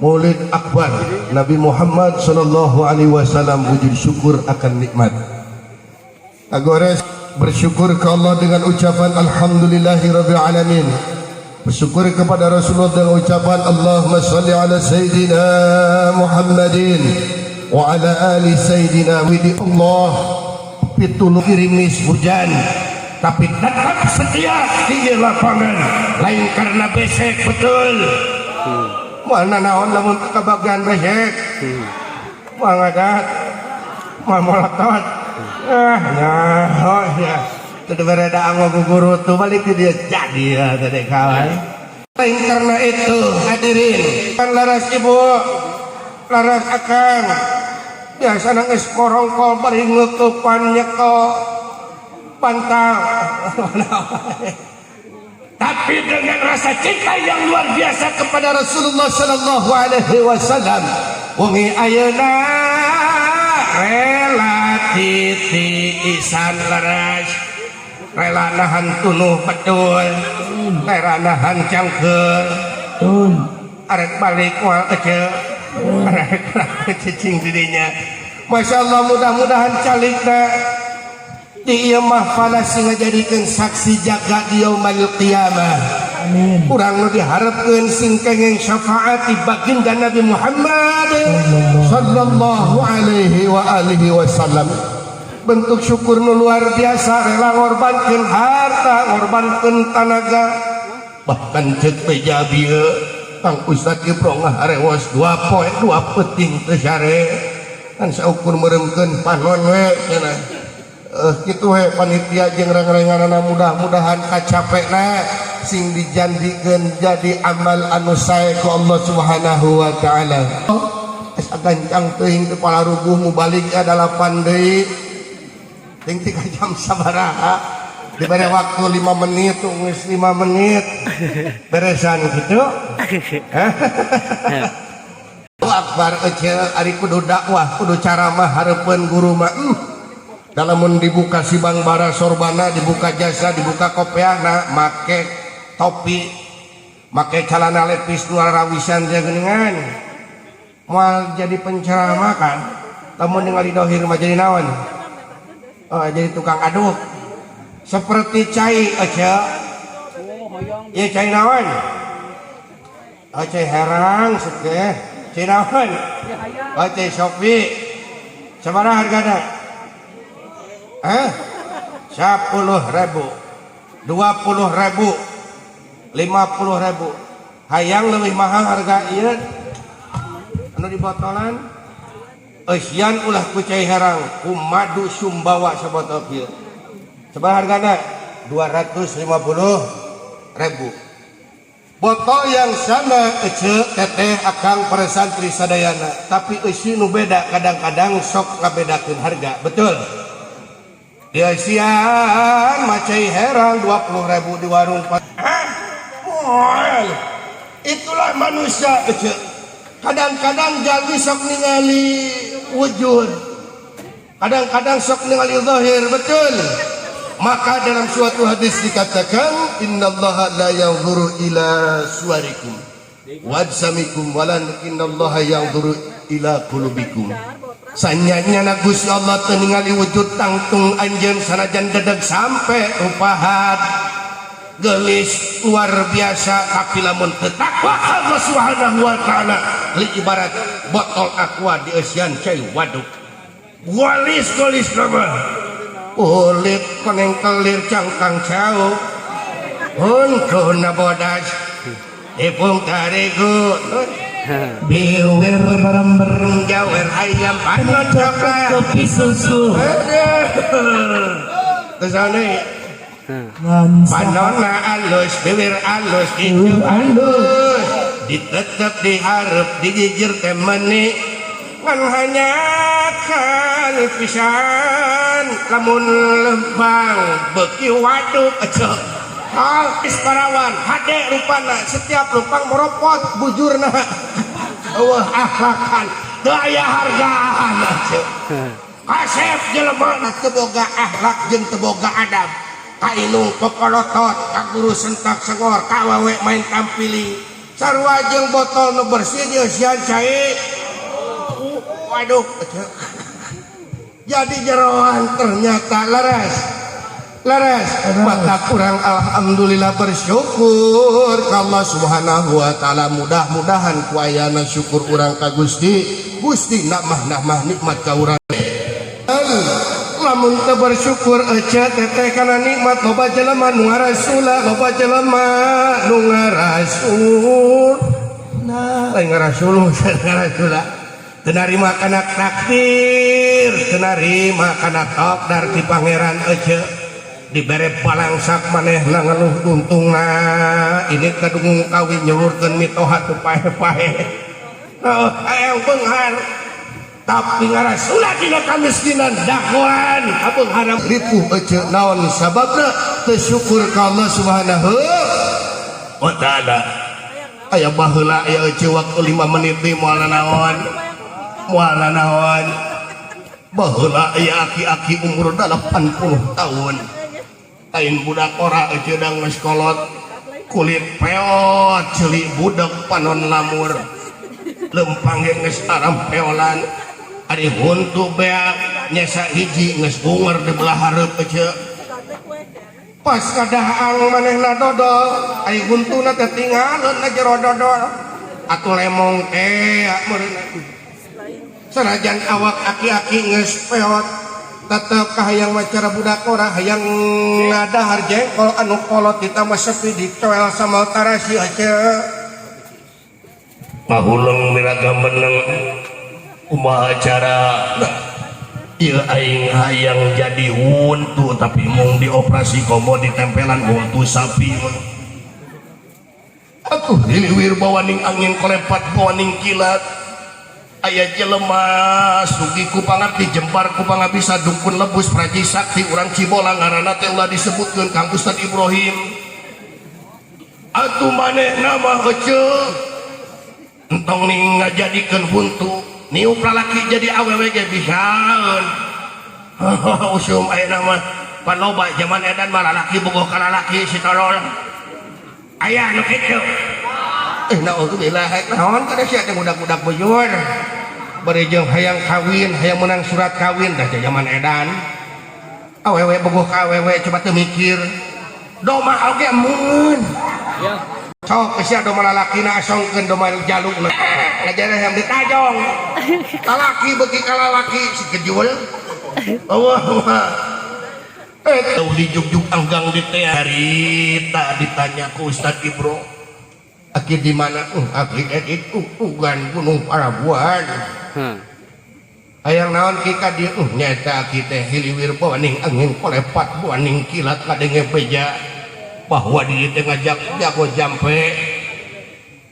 Maulid Akbar Nabi Muhammad sallallahu alaihi wasallam, wujud syukur akan nikmat. Agores bersyukur ke Allah dengan ucapan alhamdulillahirabbil alamin. Bersyukur kepada Rasulullah dengan ucapan Allahumma shalli ala sayyidina Muhammadin wa ala ali sayyidina widi. Allah pituluh kirimis hujan tapi tetap setia di lapangan, lain karena besek betul. Mana naon lamun kebagian besek mangadat mamolatot oh ya teu berada anggo guru tuh balik ke dia jadi ya tadi kawan. Lain karena itu hadirin kan laras ibu laras akang biasa nangis korongkol bari ngeukepan nyekel pantang tapi dengan rasa cinta yang luar biasa kepada Rasulullah sallallahu alaihi wasallam, wengi ayeuna rela titiisan leres, rela nahan tunuh betul, rela nahan cangkeul, arek balik moal kecil, arek cicing dirinya. Masya Allah, mudah-mudahan calikna di ieu mahfal sing ngajadikeun saksi jaga di yaumul qiyamah. Amin. Urang nu diharepkeun sing kenging syafaat di baginda Nabi Muhammad sallallahu alaihi wa alihi wasallam. bentuk syukur nu luar biasa, rela ngorbankeun harta, ngorbankeun tenaga, bahkan cek pejabi Kang Ustad Ibro ngaharewas 2 poe 2 peting teu sare kan saukur meremkeun panon we cenah kitu we panitia jeung reng-renganana mudah-mudahan kacapena sing dijandikeun jadi amal anu sae ku Allah Subhanahu wa taala. Asa gancang teuing kepala rubuh mubalik adalah pandai ting 3 jam sabaraha diberi waktu 5 menit geus 5 menit beresan gitu. Akbar ece ari kudu dakwah kudu caramah hareupeun guru mah dalamun dibuka sibang bara sorbana dibuka jasa dibuka kopiahna make topi make calana lepis luar rawisan jageungan moal jadi penceramah kan lamun ningali dohir mah jadi naon jadi tukang aduk seperti cai aja ya cai naon cai herang sekeh cai naon cai sopi sabaraha hargana 10.000 20.000 50.000 hayang leuwih mahal harga ieu anu di botolan eusian ulah ku cai herang ku madu Sumbawa sabotol kieu sabaraha hargana 250.000 botol yang sana ece teteh akang para santri sadayana tapi eusi nu beda kadang-kadang sok ngabedakeun harga betul. Dia sian macai herang 20.000 di warung itulah manusia kecil. Kadang-kadang jalmi sok ningali wujud, kadang-kadang sok ningali zahir betul. Maka dalam suatu hadis dikatakan innallaha la yanzuru ila suwarikum wa ajsamikum walakinallaha yanzuru ila qulubikum. Sanyanya na Gusti Allah teu ningali wujud tangtung anjeun sanajan dedeg sampai rupahat gelis luar biasa tapi lamun teu takwa Allah Subhanahu wa taala li ibarat botol aqua di eusian cai waduk walis gelis nama ulit koneng kelir cangkang cau untuna bodas ipung tarigu biwer bareng jawer ayam panon coklat kopi susu kesana panonna alus biwer alus itu alus ditetep diharap digigir temani kan hanya kan pisan lamun lembang beki waduk aja Isparawan hade rupana setiap lupang meropot bujurna akhlakan daya hargaan kasep jelema teu boga akhlak jeung teu boga adab kainung kokolotot ka guru sentak sengor ka awewe main tampili sarua jeung botol nu bersih di eusian cai waduh jadi jeroan ternyata leres maka kurang alhamdulillah bersyukur ka Allah Subhanahu wa taala mudah-mudahan ku ayana syukur urang ka Gusti nahmah nikmat ka urang lamun teu bersyukur ece teteh kana nikmat loba jelema nu ngarasula loba jelema nu ngarasul nah lain ngarasuluh ngarasula teu narima kana takdir teu narima kana takdir ti pangeran ece dibere palangsak manehna ngeluh untungna ini kadung kawin nyurkeun mitoha teu pae-pae hayang beunghar tapi ngarasula dina kamiskinan dakwan beunghar ripuh ece naon sababna teu syukur ka Allah Subhanahu wa taala aya baheula aya ece waktu 5 menit deui moal naon baheula aya aki-aki umur 80 tahun lain budak ora ecedang geus kolot kulit peot ceuli budak panon lamur lempang geus aram peolan ari huntu beak nyesa hiji geus unger di belah hareup ece pas kadaang manehna dodol ari huntuna teh tinggalkeun na jero dodol atuh lemong teh meureunna sanajan awak aki-aki geus peot tetep kahayang macara budak orang hayang ngadahar jengkol anu kolot ditambah sepi dicoel sama tarasi aja Mahuleng miraga meneng kumaha cara ieu aing hayang jadi wuntu tapi mung dioperasi komo ditempelan wuntu sapi atuh hiliwir bawaning angin kolepat bawaning kilat aya jelema sugi ku pangabdi jempar ku pangabisa dukun lebus praji sakti urang Cibolang ngaranna teh ulah disebutkeun Kang Ustad Ibrahim atuh manehna mah heuceul entong ning ngajadikeun huntu niup lalaki jadi awewe ge bisaeun usum ayeuna mah panoba zaman edan mah lalaki bogoh ka lalaki sitorol aya anu kitu naudzubillah naon kada sia teh budak-budak bujur bari jeung hayang kawin hayang menang surat kawin dah zaman edan awewe bogoh ka awewe coba teu mikir doma oge mun ya sok sia doma lalakina asongkeun doma jalukna ngajarah yang ditajong lalaki beuki ka lalaki si kejul Allah teu dijuk-juk anggang di teh harita ditanya ku Ustad Ibro akhir di mana akhir itu tugan Gunung Parabuan hayang naon kika dia nyata kita hiliwir bawaning angin kolepat bawaning kilat kadenge beja bahwa dia teh ngajak jago jampe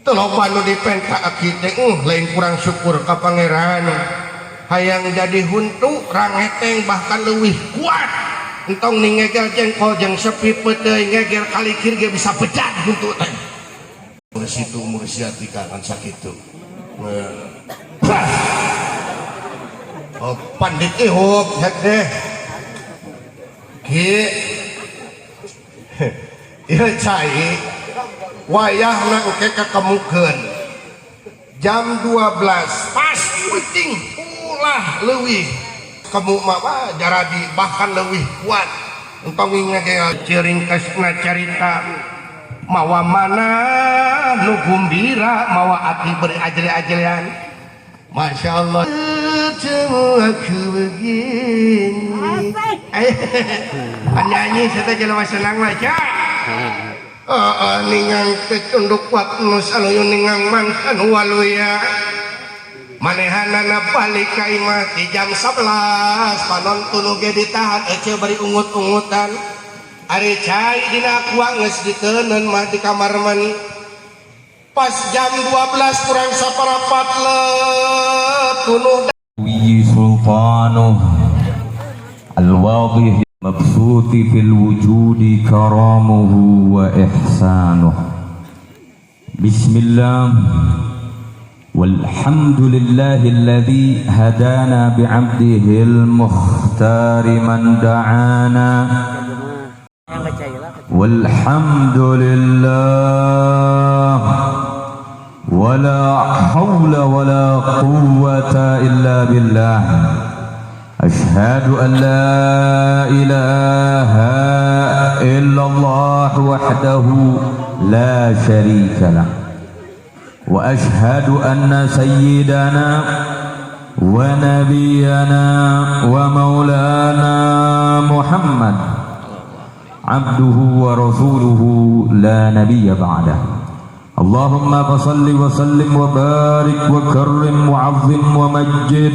teloba nu dipenta kita lain kurang syukur ka pangeran hayang jadi huntu rangeteng bahkan leuwih kuat entong ningegel jengkol jeung sepi peteuy ngegel kalikir ge bisa pecah huntu teh situ umur siati kan sakitu oh pandit ihuk hek deh ki ieu cai wayahna engke kakemukeun jam 12 pas penting ulah leuwih kamu mah jaradi bahkan leuwih kuat entong ngegel ceringkesna carita mawa mana nu gumbira mawa ati beri ajel-ajelan Masya Allah semua aku begini nyanyi saya jelema senang baca ningang tetunduk waknus aluyun ningang mangkan waluya manehanana balik ka imah di jam 11 panonton oge ditahan ece bari ungut-ungutan ari cai dina kuang geus diteuneun mah di kamar mandi pas jam 12 kurang saparapat tunuh wi sultanuh al-wadih mabsuti fil wujudi karamuhu wa ihsanuh bismillah walhamdulillahi alladhi hadana bi'abdihil mukhtari man da'ana والحمد لله ولا حول ولا قوة إلا بالله أشهد أن لا إله إلا الله وحده لا شريك له وأشهد أن سيدنا ونبينا ومولانا محمد عبده ورسوله لا نبي بعده اللهم فصل وسلم وبارك وكرم وعظم ومجد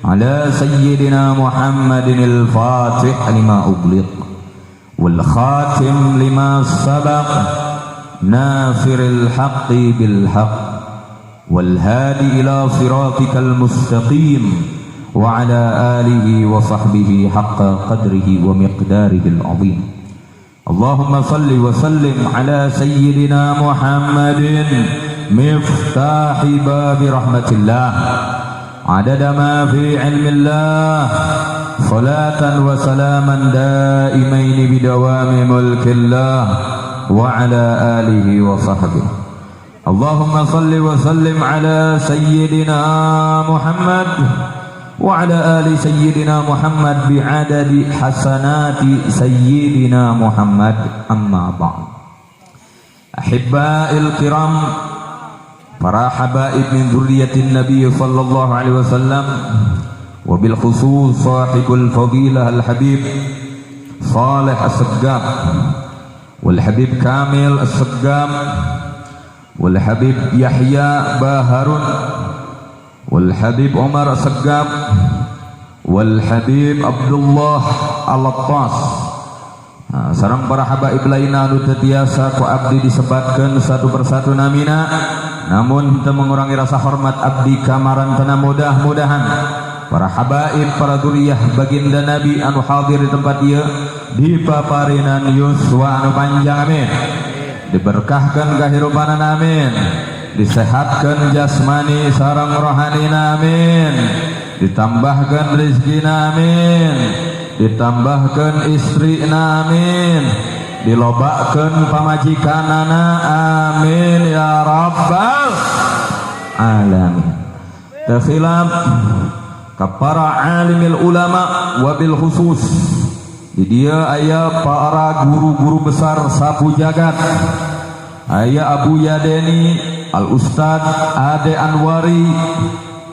على سيدنا محمد الفاتح لما أغلق والخاتم لما سبق ناصر الحق بالحق والهادي إلى صراطك المستقيم وعلى آله وصحبه حق قدره ومقداره العظيم اللهم صل وسلم على سيدنا محمد مفتاح باب رحمة الله عدد ما في علم الله صلاة وسلاما دائمين بدوام ملك الله وعلى آله وصحبه اللهم صل وسلم على سيدنا محمد وعلى آل سيدنا محمد بعدد حسنات سيدنا محمد أما بعد أحبائي الكرام para habaib min dzurriyyatin Nabi sallallahu alaihi wasallam wabil khusus sahibul fadilah al-habib Saleh As-Seggam wal Habib Kamil As-Seggam wal Habib Yahya Baharun wal Habib Umar As-Seggam wal Habib Abdullah Al-Attas. Sareng para habaib lainna anu teu tiasa ku abdi disebatkeun satu persatu namina, namun teu mengurangi rasa hormat abdi kamarantana. Mudah-mudahan para habaib, para dzurriyyah baginda Nabi anu hadir di tempat ieu dipaparinan yuswa anu panjang amin, diberkahkeun kahirupanan amin, disehatkeun jasmani sareng rohanina amin, ditambahkeun rezekina amin, ditambahkeun istrina amin, dilobakeun pamajikanana amin ya rabbal alamin. Takhilaf ka para alimil ulama wabil khusus di dia aya para guru-guru besar sapu jagat, aya Abu Yadeni Al Ustad Ade Anwari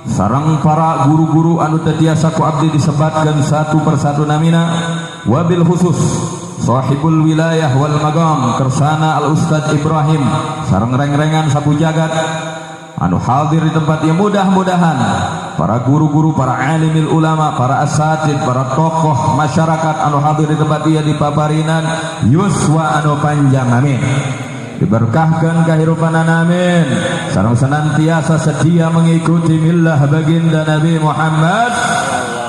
sareng para guru-guru anu teu tiasa ku abdi disebatkeun satu persatu namina, wabil khusus sahibul wilayah wal magam kersana Al Ustad Ibrahim sareng reng-rengan sapu jagat anu hadir di tempat ieu. Mudah-mudahan para guru-guru, para alimil ulama, para asatid, para tokoh masyarakat anu hadir di tempat ieu dipaparinan yuswa anu panjang amin, diberkahkan kehidupan amin, sareng senantiasa setia mengikuti millah baginda Nabi Muhammad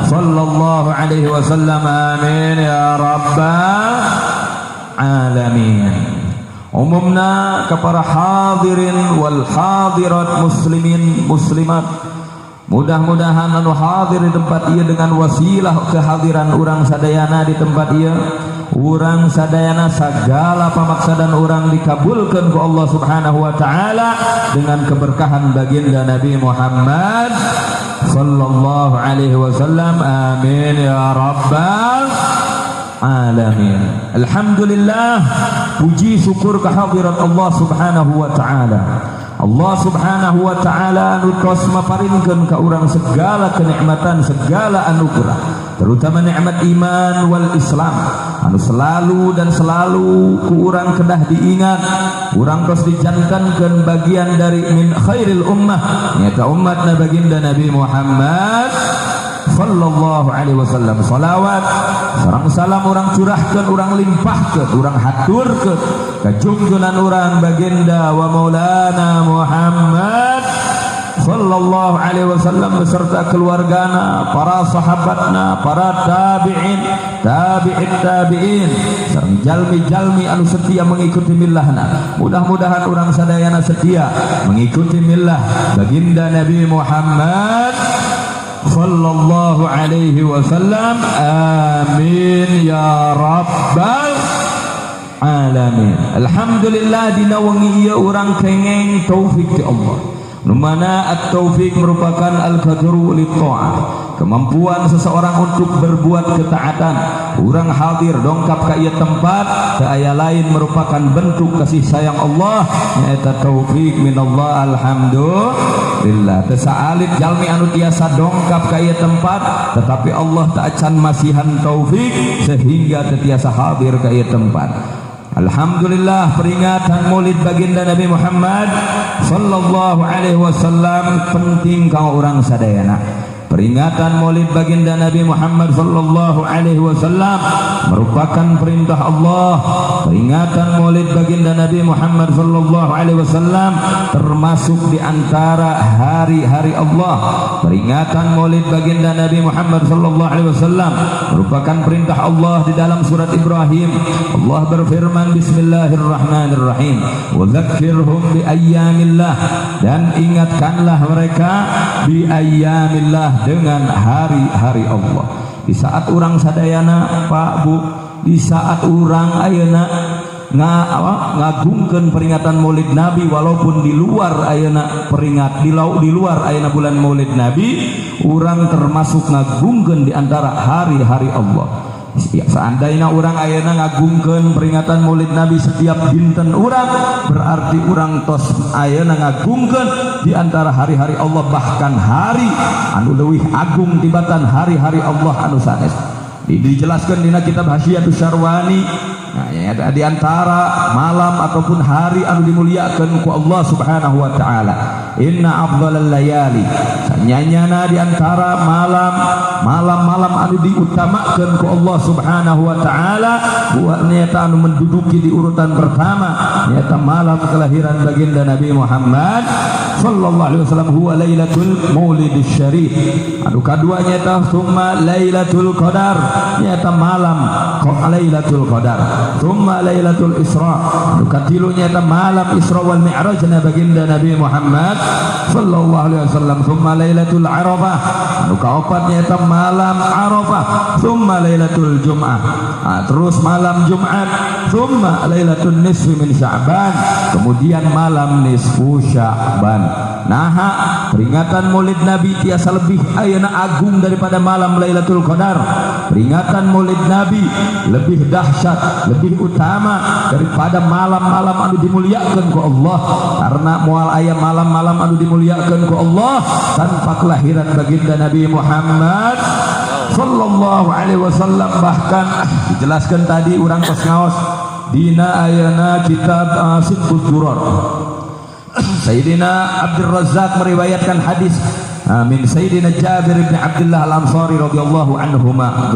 sallallahu alaihi wasallam amin ya rabbal alamin. Umumna kepada hadirin wal hadirat muslimin muslimat, mudah-mudahan anu hadir di tempat ieu dengan wasilah kehadiran urang sadayana di tempat ieu, urang sadayana sagala pamaksadan urang dikabulkeun ku Allah Subhanahu wa taala dengan keberkahan baginda Nabi Muhammad sallallahu alaihi wasallam amin ya rabbal alamin. Alhamdulillah, puji syukur kehadirat Allah Subhanahu wa taala. Allah Subhanahu wa taala anu tos maparinkeun ka urang segala kenikmatan, segala anugerah, terutama nikmat iman wal Islam anu selalu dan selalu ku urang kedah diingat, urang tos dijantankeun bagian dari min khairil ummah, nyata umatna baginda Nabi Muhammad sallallahu alaihi wasallam. Salawat sareng salam urang curahkeun, urang limpahkeun, urang haturkeun ka junjungan urang baginda wa maulana Muhammad sallallahu alaihi wasallam beserta keluargana, para sahabatna, para tabi'in, tabi'in sareng jalmi-jalmi anu setia mengikuti millahna. Mudah-mudahan urang sadayana setia mengikuti millah baginda Nabi Muhammad sallallahu alaihi wasallam amin ya rabbal alamin. Alhamdulillah dina wengi ieu urang kengeng taufik ti Allah, nu mana at-taufik merupakan al-qadru lit-ta'ah, kemampuan seseorang untuk berbuat ketaatan. Urang hadir dongkap ka ieu tempat teu aya lain merupakan bentuk kasih sayang Allah, nyaeta taufik minallah. Alhamdulillah, teu saalit jalmi anu tiasa dongkap ka ieu tempat tetapi Allah teu acan masihan taufik sehingga teu tiasa hadir ka ieu tempat. Alhamdulillah, peringatan maulid baginda Nabi Muhammad sallallahu alaihi wasallam penting kang urang sadayana. Peringatan maulid baginda Nabi Muhammad sallallahu alaihi wasallam merupakan perintah Allah. Peringatan maulid baginda Nabi Muhammad sallallahu alaihi wasallam termasuk di antara hari-hari Allah. Peringatan maulid baginda Nabi Muhammad sallallahu alaihi wasallam merupakan perintah Allah di dalam surat Ibrahim. Allah berfirman, bismillahirrahmanirrahim, wa dzakkirhum bi ayyamillah, dan ingatkanlah mereka bi ayyamillah, dengan hari-hari Allah. Di saat urang sadayana Pak Bu, di saat urang ayeuna ngagungkeun peringatan maulid Nabi, walaupun di luar ayeuna di luar ayeuna bulan maulid Nabi, urang termasuk ngagungkeun di antara hari-hari Allah. Ya, seandainya orang ayeuna ngagungkeun peringatan Maulid Nabi setiap dinten urang, berarti urang tos ayeuna ngagungkeun di antara hari-hari Allah, bahkan hari anu leuwih agung tibatan hari-hari Allah anu sanes. Dijelaskan dina kitab Hasyiatus Syarwani. Nah, ya, di antara malam ataupun hari anu dimuliakeun ku Allah Subhanahu wa taala. Inna afdhalal layali, sanyanyana di antara malam-malam anu diutamakeun ku Allah Subhanahu wa taala, buat nyata anu menduduki di urutan pertama nyata malam kelahiran baginda Nabi Muhammad sallallahu alaihi wasallam, huwa lailatul maulidis syarif. Anu kadua nyata summa lailatul qadar, nyata malam lailatul qadar. Summa lailatul isra, anu katilu nyata malam isra wal mi'raj na baginda Nabi Muhammad sallallahu alaihi wasallam. Summa lailatul arafah, anu kaopat nyata malam arafah. Summa lailatul jum'ah, terus malam Jumat. Summa lailatul nisfi min Sya'ban, kemudian malam nisfu Sya'ban. Nah, peringatan Maulid Nabi tiasa lebih ayeuna agung daripada malam Lailatul Qadar. Peringatan Maulid Nabi lebih dahsyat, lebih utama daripada malam-malam anu dimuliakeun ku Allah, karena moal aya malam-malam anu dimuliakeun ku Allah tanpa kelahiran baginda Nabi Muhammad sallallahu alaihi wasallam. Bahkan dijelaskan tadi urang tos ngaos dina ayeuna kitab Sifut Duror. Sayyidina Abdul Razzaq meriwayatkan hadis min Sayyidina Jabir bin Abdullah Al-Ansari radhiyallahu anhuma.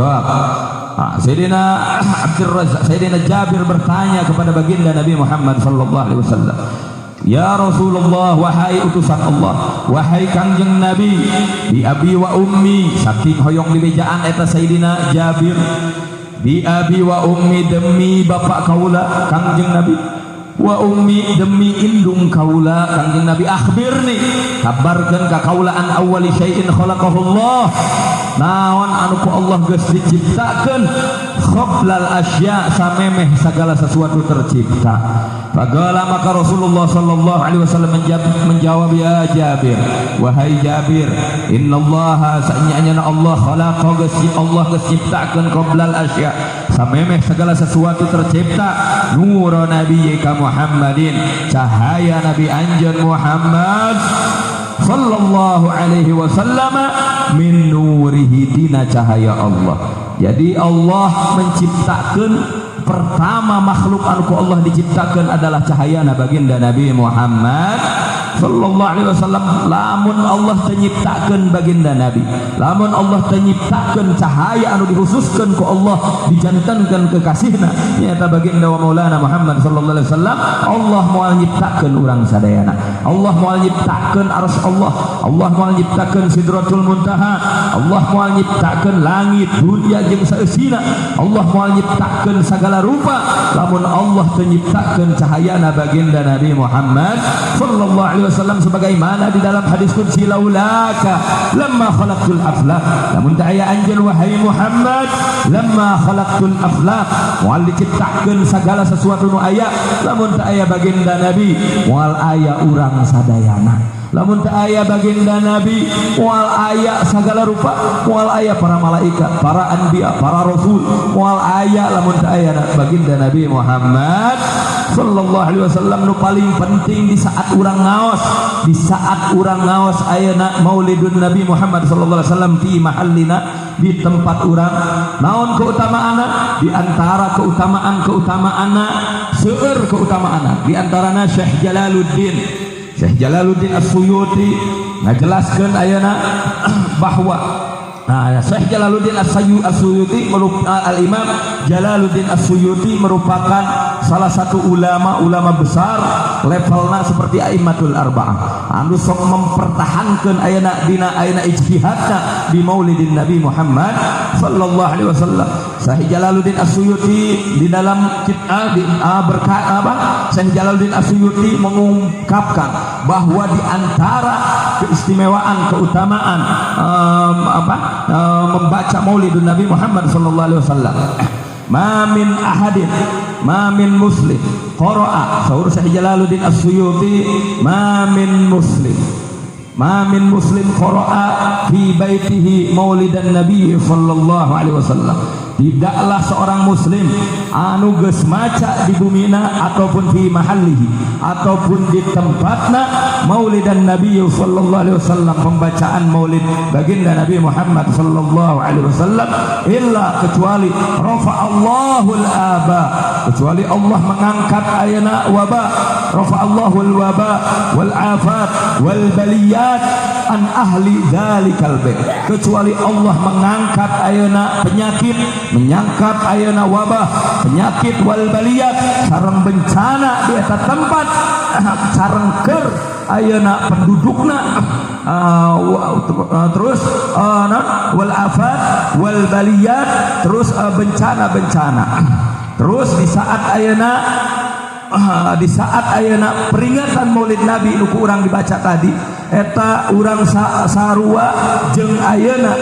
Sayyidina Abdul Razzaq, Sayyidina Jabir bertanya kepada baginda Nabi Muhammad sallallahu alaihi wasallam, ya Rasulullah, wahai utusan Allah, wahai Kangjeng Nabi, bi abi wa ummi, saking hoyong di bejaan eta Sayyidina Jabir, bi abi wa ummi, demi bapak kaula Kangjeng Nabi, wa ummi, demi indung kaula Kangjeng Nabi, akhbirni, kabarkeun ka kaula an awwali syai'in khalaqahullah, naon anu ku Allah geus diciptakeun qoblal asya, samemeh segala sesuatu tercipta. Faqala, maka Rasulullah sallallahu alaihi wasallam menjawab, ya Jabir, wahai Jabir, innallaha, sa'nyana Allah khalaqa, Allah geus ciptakeun qoblal asya, samemeh segala sesuatu tercipta, nur nabiyyika Muhammadin, cahaya Nabi anjeun Muhammad sallallahu alaihi wasallam, min nurihi, dina cahaya Allah. Jadi Allah menciptakan, pertama makhluk anu ku Allah diciptakan adalah cahaya baginda Nabi Muhammad sallallahu alaihi wasallam. Lamun Allah menciptakan baginda Nabi, lamun Allah menciptakan cahaya anu dikhususkan ku Allah, dijantankan kekasihna nyata baginda wa maulana Muhammad sallallahu alaihi wasallam, Allah moal nyiptakeun urang sadayana, Allah moal nyiptakeun arsy Allah, Allah moal nyiptakeun Sidratul Muntaha, Allah moal nyiptakeun langit dunia jeung saeusina, Allah moal nyiptakeun segala rupa. Lamun Allah menciptakeun cahayana baginda Nabi Muhammad sallallahu alaihi wasallam, sebagaimana di dalam hadis qudsi, laulaka lamma khalaqtul aflaq, lamun teu aya anjeun wahai Muhammad, lamma khalaqtul aflaq, moal diciptakeun segala sesuatu nu aya, lamun teu aya baginda Nabi, moal aya urang sadayana, lamun teu aya baginda Nabi, moal aya segala rupa, moal aya para malaikat, para anbiya, para rasul, moal aya lamun teu aya baginda Nabi Muhammad sallallahu alaihi wasallam. Nu paling penting di saat urang ngaos, di saat urang ngaos ayeuna Maulidun Nabi Muhammad sallallahu alaihi wasallam fi mahallina, di tempat urang, naon keutamaanna? Di antara keutamaan-keutamaanna seueur keutamaanna, di antarana Syekh Jalaluddin As-Suyuti ngajelaskeun ayeuna bahwa Syekh Jalaluddin As-Suyuti, Al-Imam Jalaluddin As-Suyuti merupakan salah satu ulama besar, levelna seperti A'immatul Arba'ah, anu sok mempertahankeun ayeuna ijtihadna di Maulidin Nabi Muhammad sallallahu alaihi wasallam. Syekh Jalaluddin As-Suyuti di dalam Syekh Jalaluddin As-Suyuti mengungkapkan bahwa di antara keistimewaan, keutamaan membaca Maulidun Nabi Muhammad sallallahu alaihi wasallam, ma min muslim qara'a, sahur Syekh Jalaluddin As-Suyuti, ma min muslim qara'a fi baitihi maulidan nabi sallallahu alaihi wasallam, tidaklah seorang muslim anu geus maca di bumina ataupun fi mahallihi ataupun di tempatna maulidan Nabi sallallahu alaihi wasallam, pembacaan maulid baginda Nabi Muhammad sallallahu alaihi wasallam, illa kecuali rafa'allahu al-aba, kecuali Allah mengangkat ayana waba, rafa'allahu al-waba wal afat wal baliyat an ahli dzalikal bait, kecuali Allah mengangkat ayana penyakit, menyangkat ayana wabah, penyakit wal baliyat sareng bencana di eta tempat, sareng keur ayana pendudukna, terus wal afat wal baliyat, terus bencana-bencana. Terus di saat ayana peringatan Maulid Nabi nu urang dibaca tadi, eta urang sarua jeung ayeuna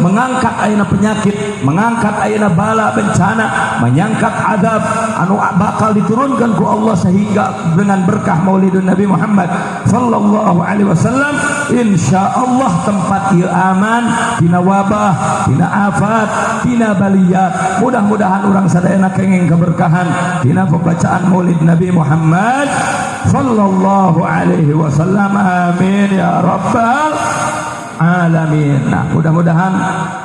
mengangkat ayeuna penyakit, mengangkat ayeuna bala bencana, menyangkat adab anu bakal diturunkan ku Allah, sehingga dengan berkah Maulidun Nabi Muhammad sallallahu alaihi wasallam insyaallah tempat ieu aman tina wabah, tina afat, tina baliyat. Mudah-mudahan urang sadayana kenging keberkahan tina pembacaan Maulid Nabi Muhammad sallallahu alaihi wasallam. Amin ya rabbal alamin. Nah, mudah-mudahan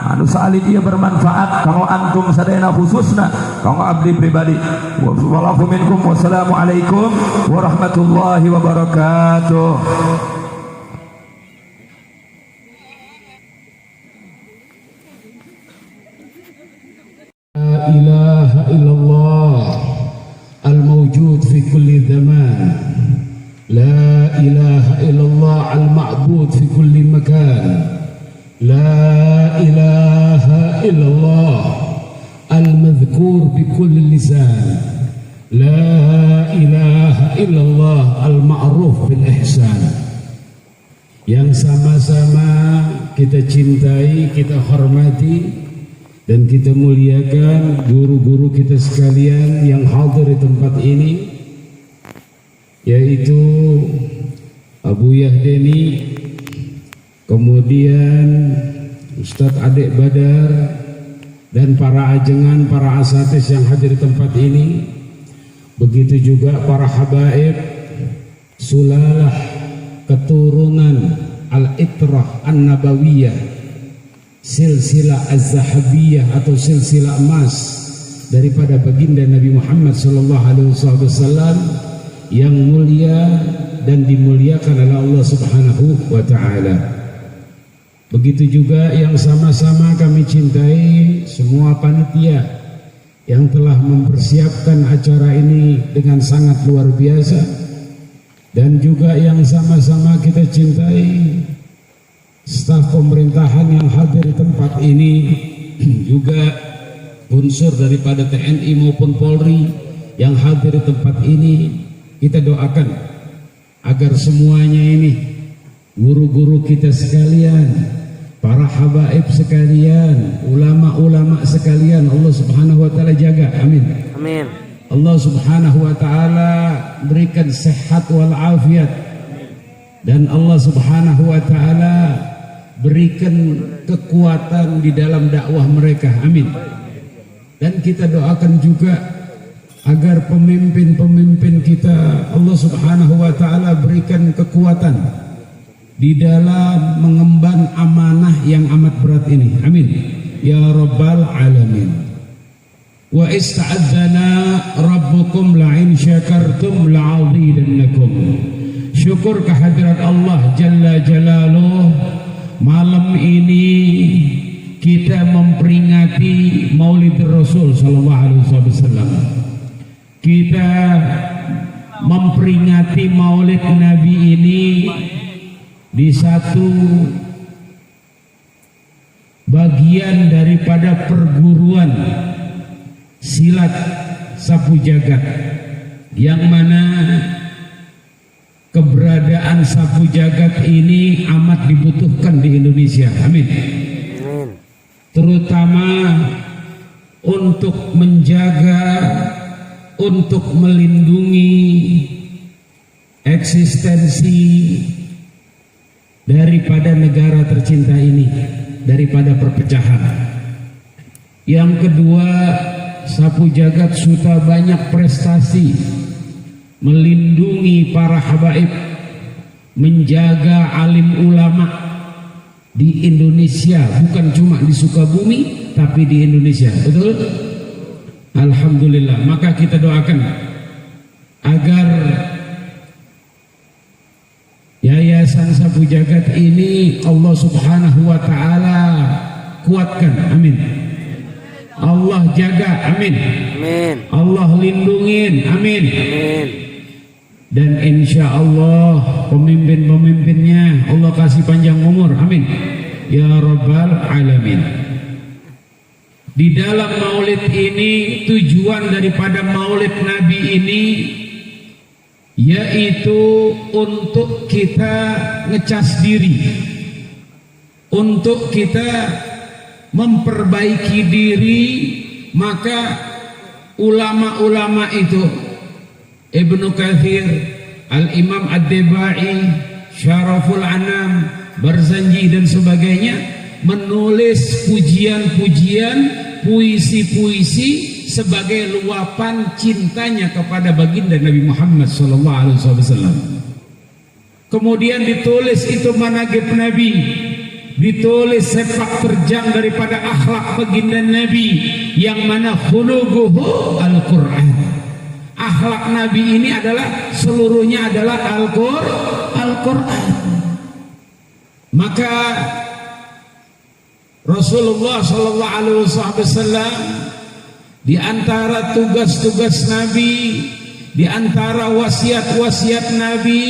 anu salid ieu bermanfaat kanggo antum sadayana khususna kanggo abdi pribadi. Wallahu minkum, wassalamu alaikum warahmatullahi wabarakatuh. La ilaha illallah al-mawjud fi kulli zaman, la ilaha illallah al-ma'bud fi kulli makan, la ilaha illallah al-madhkur bi kulli lisan, la ilaha illallah al-ma'ruf bil ihsan. Yang sama-sama kita cintai, kita hormati dan kita muliakan guru-guru kita sekalian yang hadir di tempat ini, yaitu Abu Yahdeni, kemudian Ustadz Adek Badar, dan para ajengan, para asatis yang hadir di tempat ini. Begitu juga para habaib, sulalah keturunan al-itrah an-nabawiyah, silsilah az-zahabiyah atau silsilah emas daripada baginda Nabi Muhammad sallallahu alaihi wasallam yang mulia dan dimuliakan oleh Allah Subhanahu wa taala. Begitu juga yang sama-sama kami cintai semua panitia yang telah mempersiapkan acara ini dengan sangat luar biasa, dan juga yang sama-sama kita cintai staf pemerintahan yang hadir di tempat ini, juga unsur daripada TNI maupun Polri yang hadir di tempat ini. Kita doakan agar semuanya ini, guru-guru kita sekalian, para habaib sekalian, ulama-ulama sekalian, Allah Subhanahu wa taala jaga. Amin. Amin. Allah Subhanahu wa taala berikan sehat wal afiat, dan Allah Subhanahu wa taala berikan kekuatan di dalam dakwah mereka. Amin. Dan kita doakan juga agar pemimpin-pemimpin kita Allah Subhanahu wa taala berikan kekuatan di dalam mengemban amanah yang amat berat ini. Amin ya rabbal alamin. Wa ista'adzana rabbukum la'in syakartum la'azidannakum. Syukur kehadirat Allah Jalla Jalaluh. Malam ini kita memperingati Maulid Rasul sallallahu alaihi wasallam. Kita memperingati Maulid Nabi ini di satu bagian daripada perguruan silat sapu jagat, yang mana keberadaan sapu jagat ini amat dibutuhkan di Indonesia. Amin. Terutama untuk menjaga, untuk melindungi eksistensi daripada negara tercinta ini, daripada perpecahan. Yang kedua, sapu jagat sudah banyak prestasi melindungi para habaib, menjaga alim ulama di Indonesia, bukan cuma di Sukabumi tapi di Indonesia. Betul? Alhamdulillah. Maka kita doakan agar Yayasan Sapu Jagat ini Allah Subhanahu wa taala kuatkan. Amin. Allah jaga. Amin. Amin. Allah lindungin. Amin. Amin. Dan insya Allah pemimpin-pemimpinnya Allah kasih panjang umur. Amin. Ya Rabbal Alamin. Di dalam maulid ini, tujuan daripada maulid Nabi ini yaitu untuk kita ngecas diri, untuk kita memperbaiki diri. Maka ulama-ulama itu, Ibnu Katsir, Al-Imam Ad-Dibai, Syaraful Anam, Barzanji dan sebagainya, menulis pujian-pujian, puisi-puisi sebagai luapan cintanya kepada baginda Nabi Muhammad SAW. Kemudian ditulis itu manaqib Nabi, ditulis sepak terjang daripada akhlak baginda Nabi, yang mana khuluquhu Al-Quran. Akhlak Nabi ini adalah seluruhnya adalah Al-Quran. Maka Rasulullah sallallahu alaihi wasallam di antara tugas-tugas Nabi, di antara wasiat-wasiat Nabi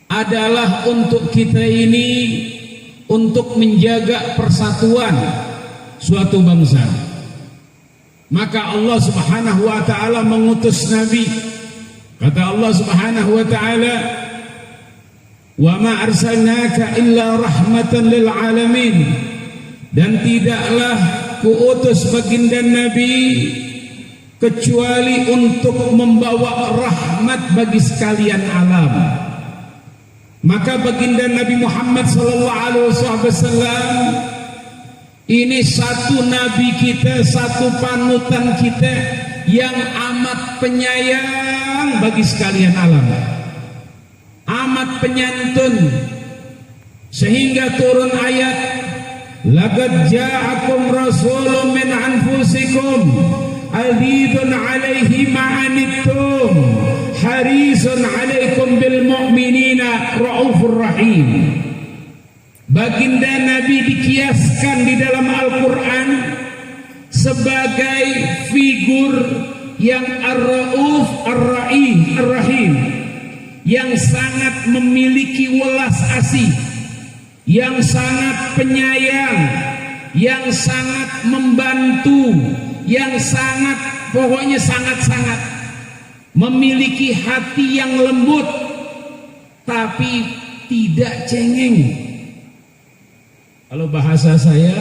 adalah untuk kita ini untuk menjaga persatuan suatu bangsa. Maka Allah Subhanahu wa taala mengutus Nabi. Kata Allah Subhanahu wa taala, "Wa ma arsalnaka illa rahmatan lil alamin." Dan tidaklah kuutus baginda Nabi kecuali untuk membawa rahmat bagi sekalian alam. Maka baginda Nabi Muhammad sallallahu alaihi wasallam ini satu nabi kita, satu panutan kita yang amat penyayang bagi sekalian alam, amat penyantun, sehingga turun ayat, laqad ja'akum rasulun min anfusikum azizun 'alaihi ma anittum harisun 'alaikum bil mu'minina raufur rahim. Baginda Nabi dikiaskan di dalam Al-Quran sebagai figur yang ar-rauf ar-rahim, yang sangat memiliki welas asih, yang sangat penyayang, yang sangat membantu, yang sangat, pokoknya sangat-sangat memiliki hati yang lembut tapi tidak cengeng. Kalau bahasa saya,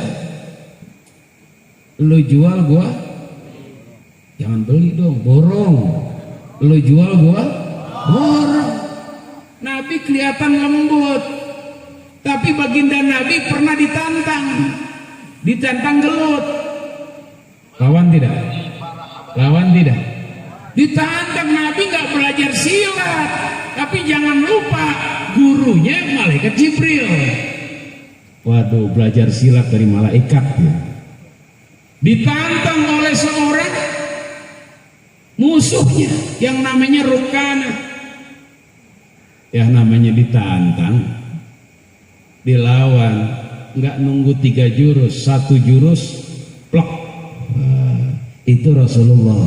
lo jual gua, jangan beli dong, borong. Lo jual gua, borong. Nabi kelihatan lembut, tapi baginda Nabi pernah ditantang gelut. Lawan tidak? Lawan tidak? Ditantang. Nabi nggak belajar silat, tapi jangan lupa gurunya malaikat Jibril. Waduh, belajar silat dari malaikat ya. Ditantang oleh seorang musuhnya yang namanya Rukana. Ya namanya ditantang, dilawan, nggak nunggu 3 jurus, 1 jurus plok. Itu Rasulullah.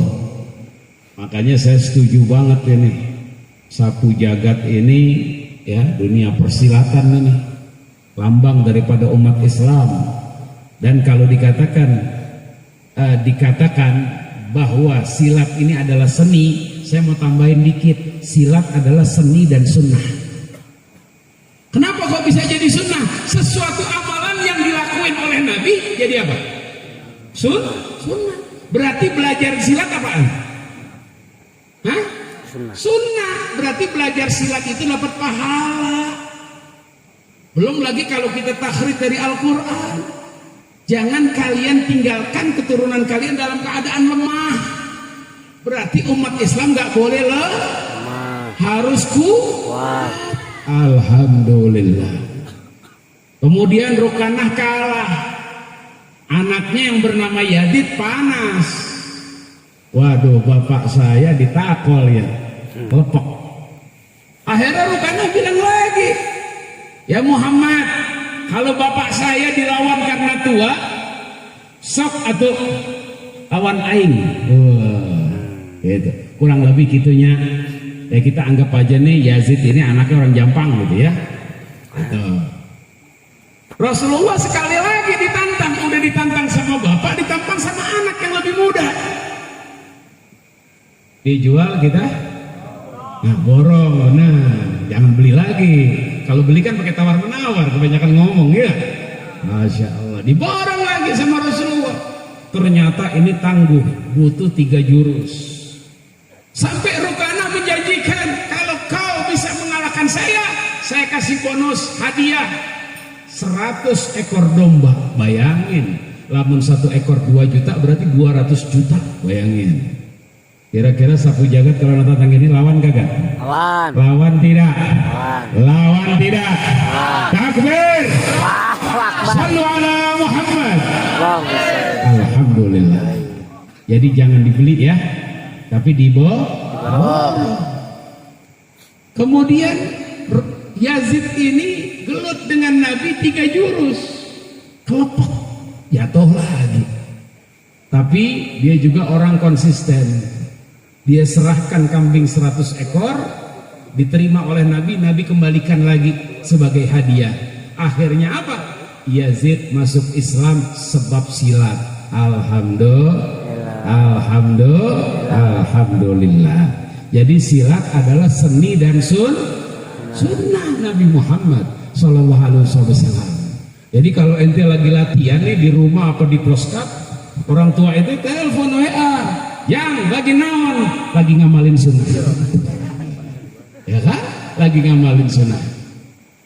Makanya saya setuju banget ini Sapu Jagat ini, ya, dunia persilatan ini lambang daripada umat Islam. Dan kalau dikatakan bahwa silat ini adalah seni, saya mau tambahin dikit, silat adalah seni dan sunnah. Kenapa kok bisa jadi sunnah? Sesuatu amalan yang dilakuin oleh Nabi jadi apa? Sunnah. Berarti belajar silat apaan? Hah? Sunnah. Berarti belajar silat itu dapat pahala. Belum lagi kalau kita takhrid dari Al-Quran. Jangan kalian tinggalkan keturunan kalian dalam keadaan lemah. Berarti umat Islam nggak boleh lemah, harus kuat. Alhamdulillah. Kemudian Rukanah kalah. Anaknya yang bernama Yazid panas. Waduh, bapak saya ditakol ya, lepok. Akhirnya Rukanah bilang lagi, ya Muhammad, kalau bapak saya dilawan karena tua, sok atau lawan aing. Gitu. Kurang lebih gitunya. Ya kita anggap aja nih Yazid ini anaknya orang Jampang gitu ya. Gitu. Rasulullah sekali lagi ditantang, udah ditantang sama bapak, ditantang sama anak yang lebih muda. Dijual kita, nah borong, benar. Jangan beli lagi. Kalau beli kan pakai tawar menawar, kebanyakan ngomong ya. Masya Allah, diborong lagi sama Rasulullah. Ternyata ini tangguh, butuh 3 jurus. Sampai Rukanah menjanjikan, kalau kau bisa mengalahkan saya kasih bonus hadiah 100 ekor domba. Bayangin, lamun 1 ekor 2 juta berarti 200 juta. Bayangin. Kira-kira sapu jagat kalau nonton ini lawan kagak? Lawan. Lawan tidak? Lawan tidak? Takbir. Sallu ala Muhammad. Alhamdulillah. Jadi jangan dibeli ya, tapi diborong. Kemudian Yazid ini gelut dengan Nabi 3 jurus, kelepek, jatuh lagi. Tapi dia juga orang konsisten. Dia serahkan kambing 100 ekor, diterima oleh Nabi, Nabi kembalikan lagi sebagai hadiah. Akhirnya apa? Yazid masuk Islam sebab silat. Alhamdulillah. Jadi silat adalah seni dan sunnah Nabi Muhammad SAW. Jadi kalau ente lagi latihan nih di rumah apa di proskap, orang tua itu telepon WA, yang lagi naon, lagi ngamalin sunnah, ya kan? Lagi ngamalin sunnah.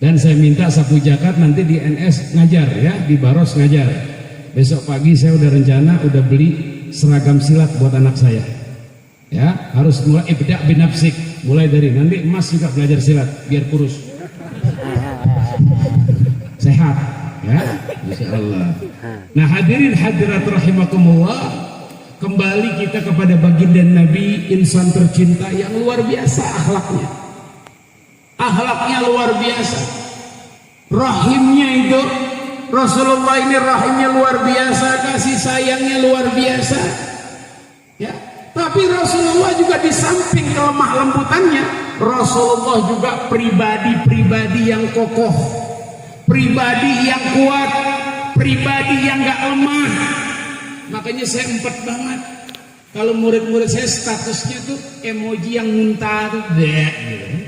Dan saya minta sapu jagat nanti di NS ngajar ya, di Baros ngajar. Besok pagi saya udah rencana, udah beli seragam silat buat anak saya. Ya, harus mulai ibda' binafsik, mulai dari nanti emas juga belajar silat biar kurus, sehat, ya, insya Allah. Nah hadirin hadirat rahimakumullah. Kembali kita kepada baginda Nabi, insan tercinta yang luar biasa akhlaknya. Akhlaknya luar biasa. Rahimnya itu, Rasulullah ini rahimnya luar biasa, kasih sayangnya luar biasa. Ya, tapi Rasulullah juga di samping kelemah lembutannya, Rasulullah juga pribadi yang kokoh, pribadi yang kuat, pribadi yang gak lemah. Makanya saya empet banget kalau murid-murid saya statusnya tuh emoji yang muntah tuh gitu.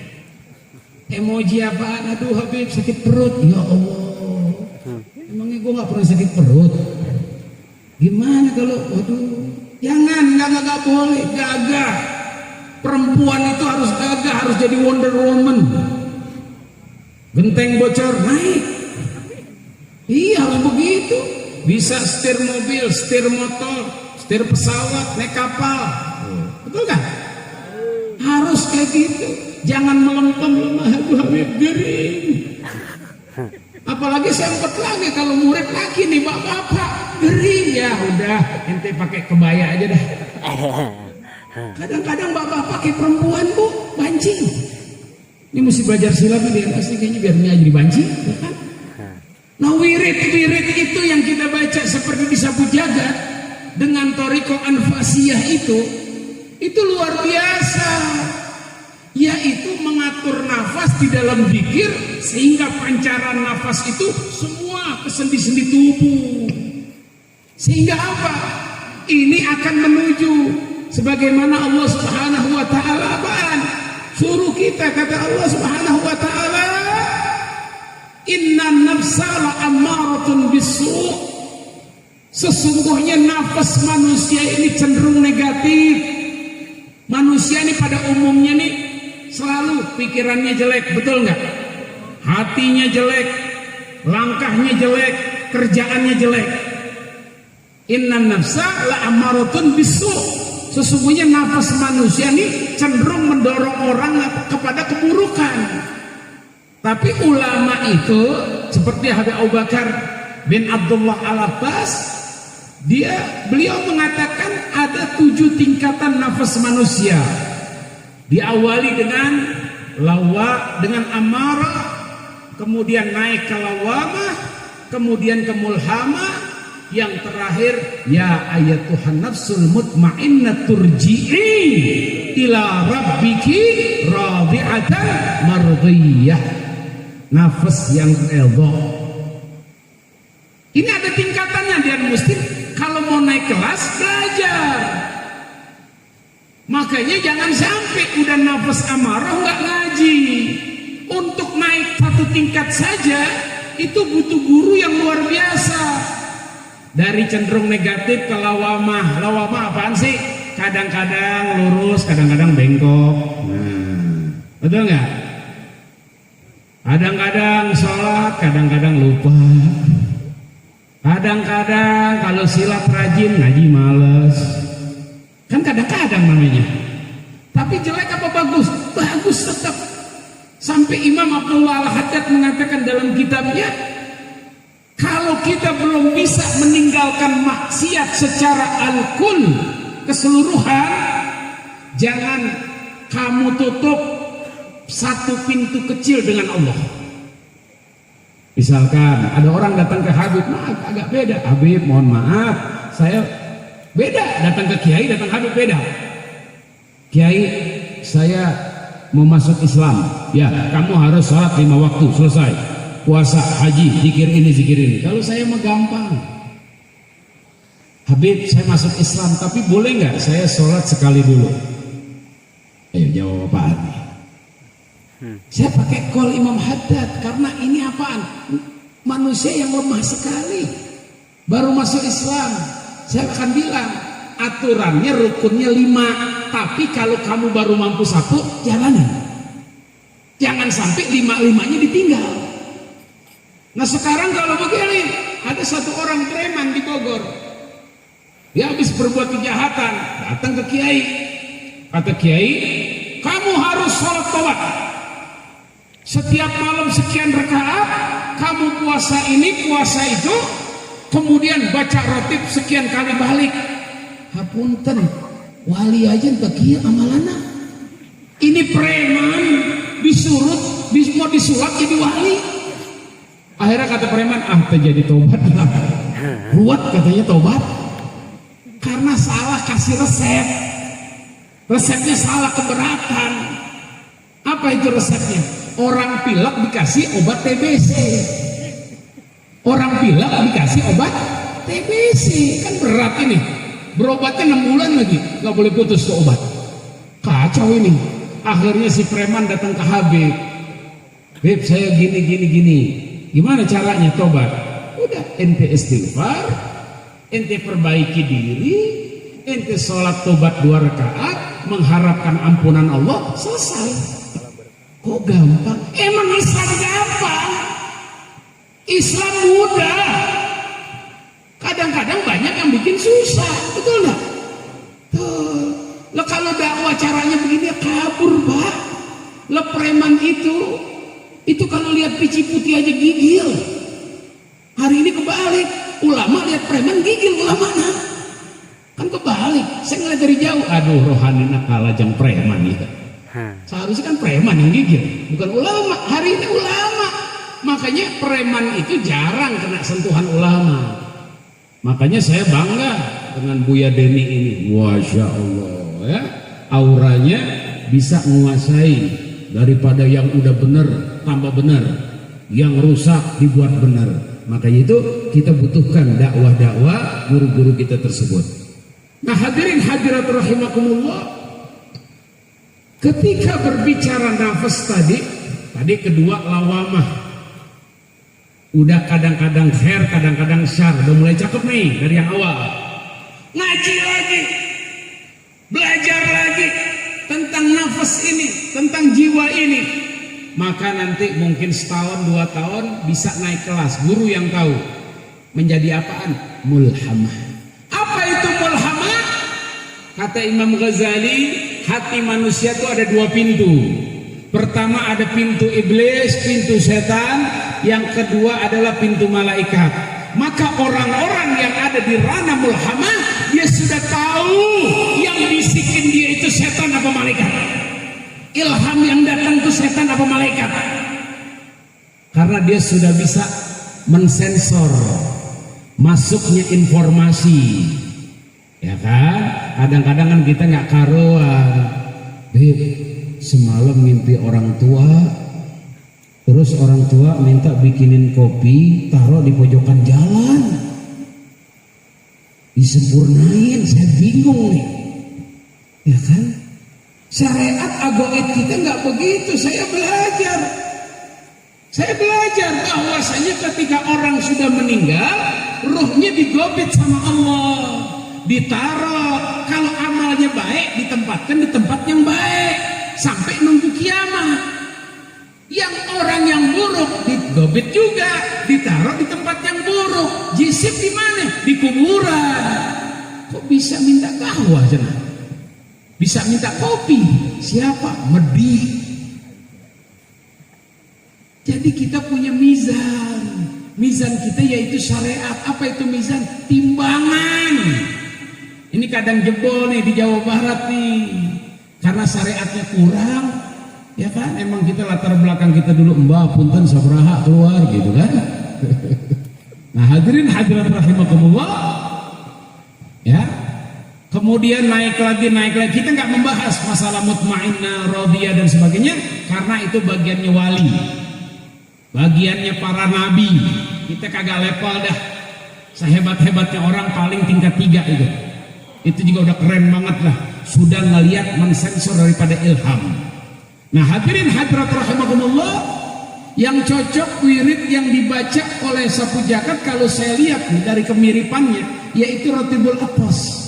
Emoji apaan? Aduh Habib sakit perut. Ya Allah, emangnya gue gak pernah sakit perut? Gimana kalau waduh, jangan, gak boleh gagah. Perempuan itu harus gagah, harus jadi Wonder Woman. Genteng bocor naik. Iya harus begitu. Bisa setir mobil, setir motor, setir pesawat, naik kapal. Betul kan? Harus kayak gitu. Jangan melempem lemah, Habib gering. Apalagi sempet lagi kalau murid laki nih, bapak-bapak gering. Ya udah, ente pakai kebaya aja dah. Kadang-kadang bapak pakai perempuan bu, bancing. Ini mesti belajar silat nih, pasti kayaknya biar dia jadi bancing, kan? Nah wirid itu yang kita baca seperti di sapu jagat dengan Thariqah Anfasiyah itu luar biasa, yaitu mengatur nafas di dalam zikir sehingga pancaran nafas itu semua ke sendi-sendi tubuh. Sehingga apa? Ini akan menuju sebagaimana Allah Subhanahu wa taala apaan? Suruh kita, kata Allah Subhanahu wa taala, inna nafsala ammaratun bisu'. Sesungguhnya nafas manusia ini cenderung negatif. Manusia ini pada umumnya nih selalu pikirannya jelek, betul nggak? Hatinya jelek, langkahnya jelek, kerjaannya jelek. Innan nafsa la'amaratun bisu. Sesungguhnya nafas manusia ini cenderung mendorong orang kepada keburukan. Tapi ulama itu seperti Habib Abu Bakar bin Abdullah Al-Abbas, beliau mengatakan ada 7 tingkatan nafas manusia. Diawali dengan lawa, dengan amarah, kemudian naik ke lawamah, kemudian ke mulhamah, yang terakhir ya ayatuhan nafsul mutmainnah turji'i ila rabbiki radhi'atan mardiyah. Nafas yang redha. Ini ada tingkatannya, dia muslim. Kalau mau naik kelas belajar. Makanya jangan sampai udah nafas amarah nggak ngaji. Untuk naik 1 tingkat saja itu butuh guru yang luar biasa. Dari cenderung negatif ke lawamah. Lawamah apaan sih? Kadang-kadang lurus, kadang-kadang bengkok. Betul nggak? Kadang-kadang sholat, kadang-kadang lupa. Kadang-kadang kalau silat rajin, ngaji males. Kan kadang-kadang namanya. Tapi jelek apa bagus? Bagus tetap. Sampai Imam Abdullah Al-Haddad mengatakan dalam kitabnya, kalau kita belum bisa meninggalkan maksiat secara al-kul, keseluruhan, jangan kamu tutup 1 pintu kecil dengan Allah. Misalkan ada orang datang ke Habib, agak beda. Habib, mohon maaf, saya beda. Datang ke Kiai, datang Habib beda. Kiai, saya mau masuk Islam. Ya, kamu harus sholat 5 waktu, selesai. Puasa, haji, zikir ini, zikir ini. Kalau saya mah gampang. Habib, saya masuk Islam, tapi boleh nggak saya sholat sekali dulu? Ayo jawab apaan nih? Saya pakai kol Imam Haddad karena ini apaan? Manusia yang lemah sekali, baru masuk Islam. Saya akan bilang aturannya rukunnya 5, tapi kalau kamu baru mampu 1, jalanin. Jangan sampai 5-5-nya ditinggal. Nah sekarang kalau begini, ada 1 orang preman di Bogor, dia habis berbuat kejahatan, datang ke Kiai. Kata Kiai, kamu harus sholat taubat. Setiap malam sekian rakaat, kamu puasa ini, puasa itu, kemudian baca rotib sekian kali balik. Hapunten, wali aja bagi amalana. Ini preman disuruh, mau disulap jadi wali. Akhirnya kata preman, terjadi tobat lah. Ruwet katanya tobat, karena salah kasih resep. Resepnya salah, keberatan. Apa itu resepnya? Orang pilek dikasih obat TBC. Orang pilek dikasih obat TBC. Kan berat ini. Berobatnya 6 bulan lagi, nggak boleh putus tuh obat. Kacau ini. Akhirnya si preman datang ke Habib. Habib, saya gini. Gimana caranya tobat? Udah, ente istighfar, ente perbaiki diri, ente sholat tobat 2 rakaat, mengharapkan ampunan Allah, selesai. Kok gampang? Emang Islam gampang? Islam mudah. Kadang-kadang banyak yang bikin susah, betul nggak? Tuh, lah kalau dakwah caranya begini kabur, Pak. Lah preman itu kalau lihat pici putih aja gigil. Hari ini kebalik, ulama lihat preman gigil, ulamanya kan kebalik. Saya ngeliat dari jauh, aduh rohanina kalah jang preman gitu. Seharusnya kan preman yang gigil, bukan ulama. Hari ini ulama. Makanya preman itu jarang kena sentuhan ulama. Makanya saya bangga dengan Buya Deni ini. Masya Allah ya, auranya bisa menguasai. Daripada yang udah bener tambah bener, yang rusak dibuat bener. Makanya itu kita butuhkan dakwah-dakwah guru-guru kita tersebut. Nah hadirin hadirat rahimakumullah, ketika berbicara nafas tadi kedua lawamah, udah kadang-kadang khair, kadang-kadang syar, udah mulai cakep nih dari yang awal. Ngaji lagi, belajar lagi tentang nafas ini, tentang jiwa ini, maka nanti mungkin 1-2 tahun bisa naik kelas. Guru yang tahu menjadi apaan? Mulhamah. Kata Imam Ghazali, hati manusia itu ada dua pintu. Pertama ada pintu iblis, pintu setan. Yang kedua adalah pintu malaikat. Maka orang-orang yang ada di ranah mulhamah, dia sudah tahu yang bisikin dia itu setan apa malaikat. Ilham yang datang itu setan apa malaikat. Karena dia sudah bisa mensensor masuknya informasi. Ya kan, kadang-kadang kan kita nggak karuan, semalam mimpi orang tua, terus orang tua minta bikinin kopi, taruh di pojokan jalan, disempurnain, saya bingung nih, ya kan? Syariat agoit kita nggak begitu. Saya belajar bahwasanya ketika orang sudah meninggal, ruhnya digobit sama Allah. Ditaruh, kalau amalnya baik ditempatkan di tempat yang baik sampai nunggu kiamat. Yang orang yang buruk digobit juga, ditaruh di tempat yang buruk. Jisip di mana? Di kuburan. Kok bisa minta kahwa jenah? Bisa minta kopi? Siapa? Medi. Jadi kita punya mizan. Mizan kita yaitu syariat. Apa itu mizan? Timbangan. Ini kadang jebol nih di Jawa Barat nih, karena syariatnya kurang, ya kan? Emang kita latar belakang kita dulu mbak punten sabraha keluar gitu kan? Nah hadirin hadirat rahimakumullah, ya. Kemudian naik lagi, kita nggak membahas masalah mutmainnah, radiyah dan sebagainya, karena itu bagiannya wali, bagiannya para nabi. Kita kagak level dah, sehebat-hebatnya orang paling tingkat 3 itu. Itu juga udah keren banget lah, sudah ngelihat mensensor daripada ilham. Nah hadirin hadirat rahimakumullah, yang cocok wirid yang dibaca oleh sapu jagat kalau saya lihat nih dari kemiripannya, yaitu Ratibul Atas.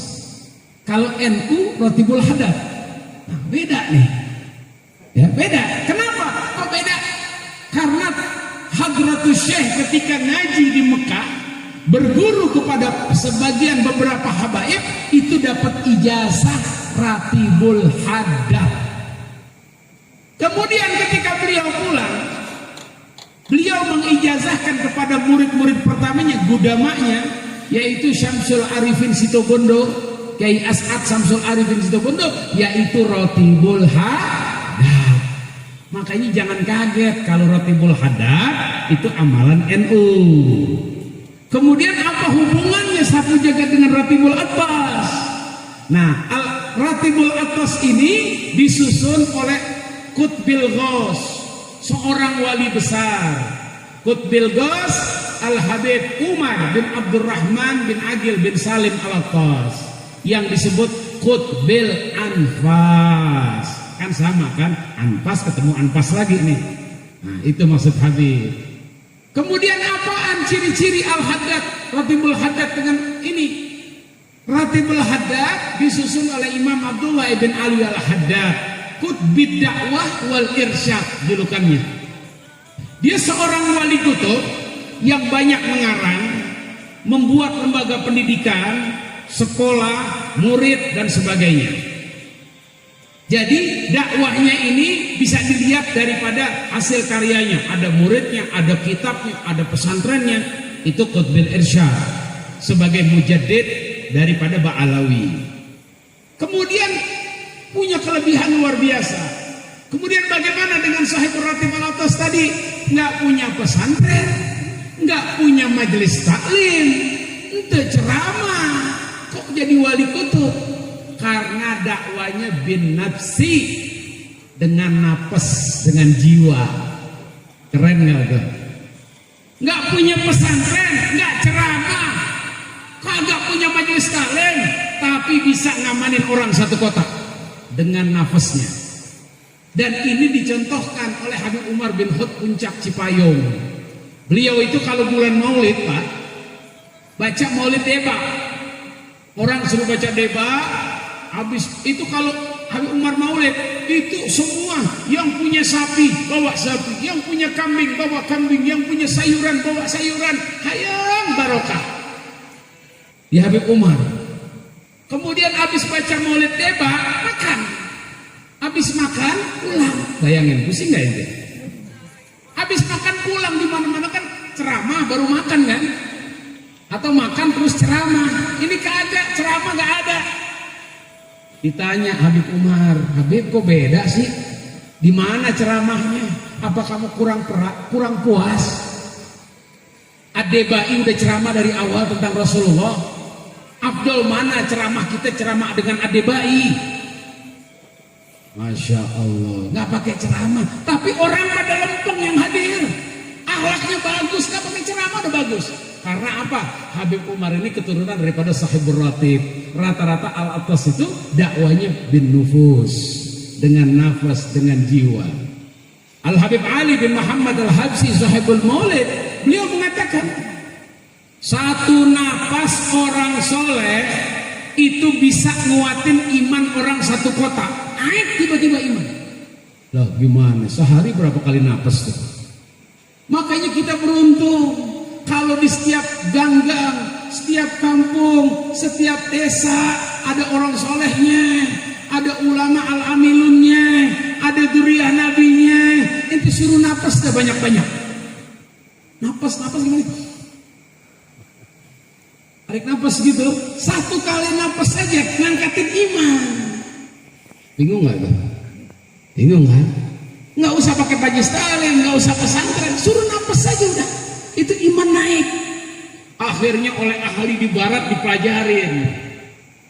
Kalau NU Ratibul Hadad. Nah beda nih, ya beda. Kenapa kok beda? Karena Hadratus Syekh ketika ngaji di Mekah, berguru kepada sebagian beberapa habaib, itu dapat ijazah Ratibul Hadad. Kemudian ketika beliau pulang, beliau mengijazahkan kepada murid-murid pertamanya, gudamanya, yaitu Syamsul Arifin Sitobondo, Kiai As'ad Syamsul Arifin Sitobondo, yaitu Ratibul Hadad. Makanya jangan kaget kalau Ratibul Hadad itu amalan NU. Kemudian apa hubungannya sapu jagat dengan Ratibul Atas? Nah, Ratibul Atas ini disusun oleh Qutbil Ghaus, seorang wali besar. Qutbil Ghaus Al-Habib Umar bin Abdurrahman bin Agil bin Salim Al-Atas, yang disebut Qutbil Anfas. Kan sama kan? Anfas ketemu Anfas lagi nih. Nah, itu maksud Habib. Kemudian apaan ciri-ciri Al-Haddad, Ratibul Haddad dengan ini? Ratibul Haddad disusun oleh Imam Abdullah ibn Ali Al-Haddad, Qutbid Da'wah wal Irsyad julukannya. Dia seorang wali kutub yang banyak mengarang, membuat lembaga pendidikan, sekolah, murid dan sebagainya. Jadi dakwahnya ini bisa dilihat daripada hasil karyanya. Ada muridnya, ada kitabnya, ada pesantrennya. Itu Qutbil Irsyad sebagai mujaddid daripada Ba'alawi. Kemudian punya kelebihan luar biasa. Kemudian bagaimana dengan Sahibul Ratibul Atas tadi? Nggak punya pesantren, nggak punya majelis taklim, ente ceramah, kok jadi wali kutub? Karena dakwanya bin nafsi, dengan nafas, dengan jiwa. Keren nggak tuh? Nggak punya pesantren, nggak ceramah, kagak punya majelis taklim, tapi bisa ngamanin orang satu kota dengan nafasnya. Dan ini dicontohkan oleh Habib Umar bin Hud Puncak Cipayung. Beliau itu kalau bulan Maulid, Pak, baca Maulid Deba. Orang suruh baca Deba. Habis itu kalau Habib Umar Maulid itu semua yang punya sapi bawa sapi, yang punya kambing bawa kambing, yang punya sayuran bawa sayuran, hayang barokah. Ya Habib Umar. Kemudian habis baca maulid deba, makan. Habis makan, pulang. Bayangin, pusing nggak itu? Habis makan pulang, di mana-mana kan ceramah baru makan kan? Atau makan terus ceramah. Ini kagak, ceramah nggak ada. Ditanya Habib Umar, Habib kok beda sih? Di mana ceramahnya? Apa kamu kurang puas? Ad-Debai udah ceramah dari awal tentang Rasulullah. Abdul mana ceramah kita ceramah dengan Ad-Debai? Masya Allah, nggak pakai ceramah, tapi orang pada lempeng yang hadir. Akhlaknya bagus, nggak pakai ceramah udah bagus. Karena apa? Habib Umar ini keturunan daripada Sahibur Ratib. Rata-rata al-atas itu dakwanya bin nufus, dengan nafas, dengan jiwa. Al-Habib Ali bin Muhammad Al-Habsyi Sahibul Maulid, beliau mengatakan satu nafas orang soleh itu bisa nguatin iman orang satu kota. Naik tiba-tiba iman. Lah gimana? Sehari berapa kali nafas tuh? Makanya kita beruntung kalau di setiap ganggang, setiap kampung, setiap desa ada orang solehnya, ada ulama al-amilunnya, ada duriyah nabinya. Itu suruh nafas dah banyak-banyak. Nafas gimana? Tarik nafas gitu, satu kali nafas saja ngangkatin iman. Bingung nggak tuh? Bingung kan? Nggak usah pakai baju Stalin, nggak usah pesantren, suruh nafas saja udah. Itu iman naik. Akhirnya oleh ahli di barat dipelajarin.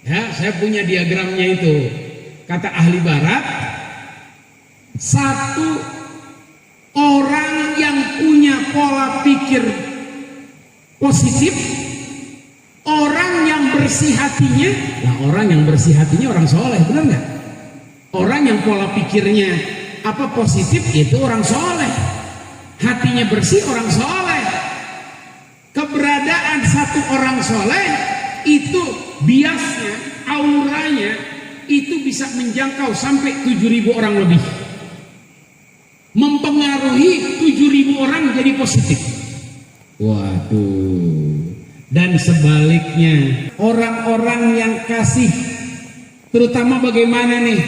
Ya, saya punya diagramnya itu. Kata ahli barat, satu orang yang punya pola pikir positif, orang yang bersih hatinya, nah orang yang bersih hatinya orang soleh, benar nggak? Orang yang pola pikirnya apa positif itu orang soleh, hatinya bersih orang soleh. Keberadaan satu orang soleh itu biasnya auranya itu bisa menjangkau sampai 7.000 orang lebih, mempengaruhi 7.000 orang jadi positif. Waduh. Dan sebaliknya orang-orang yang kasih, terutama bagaimana nih,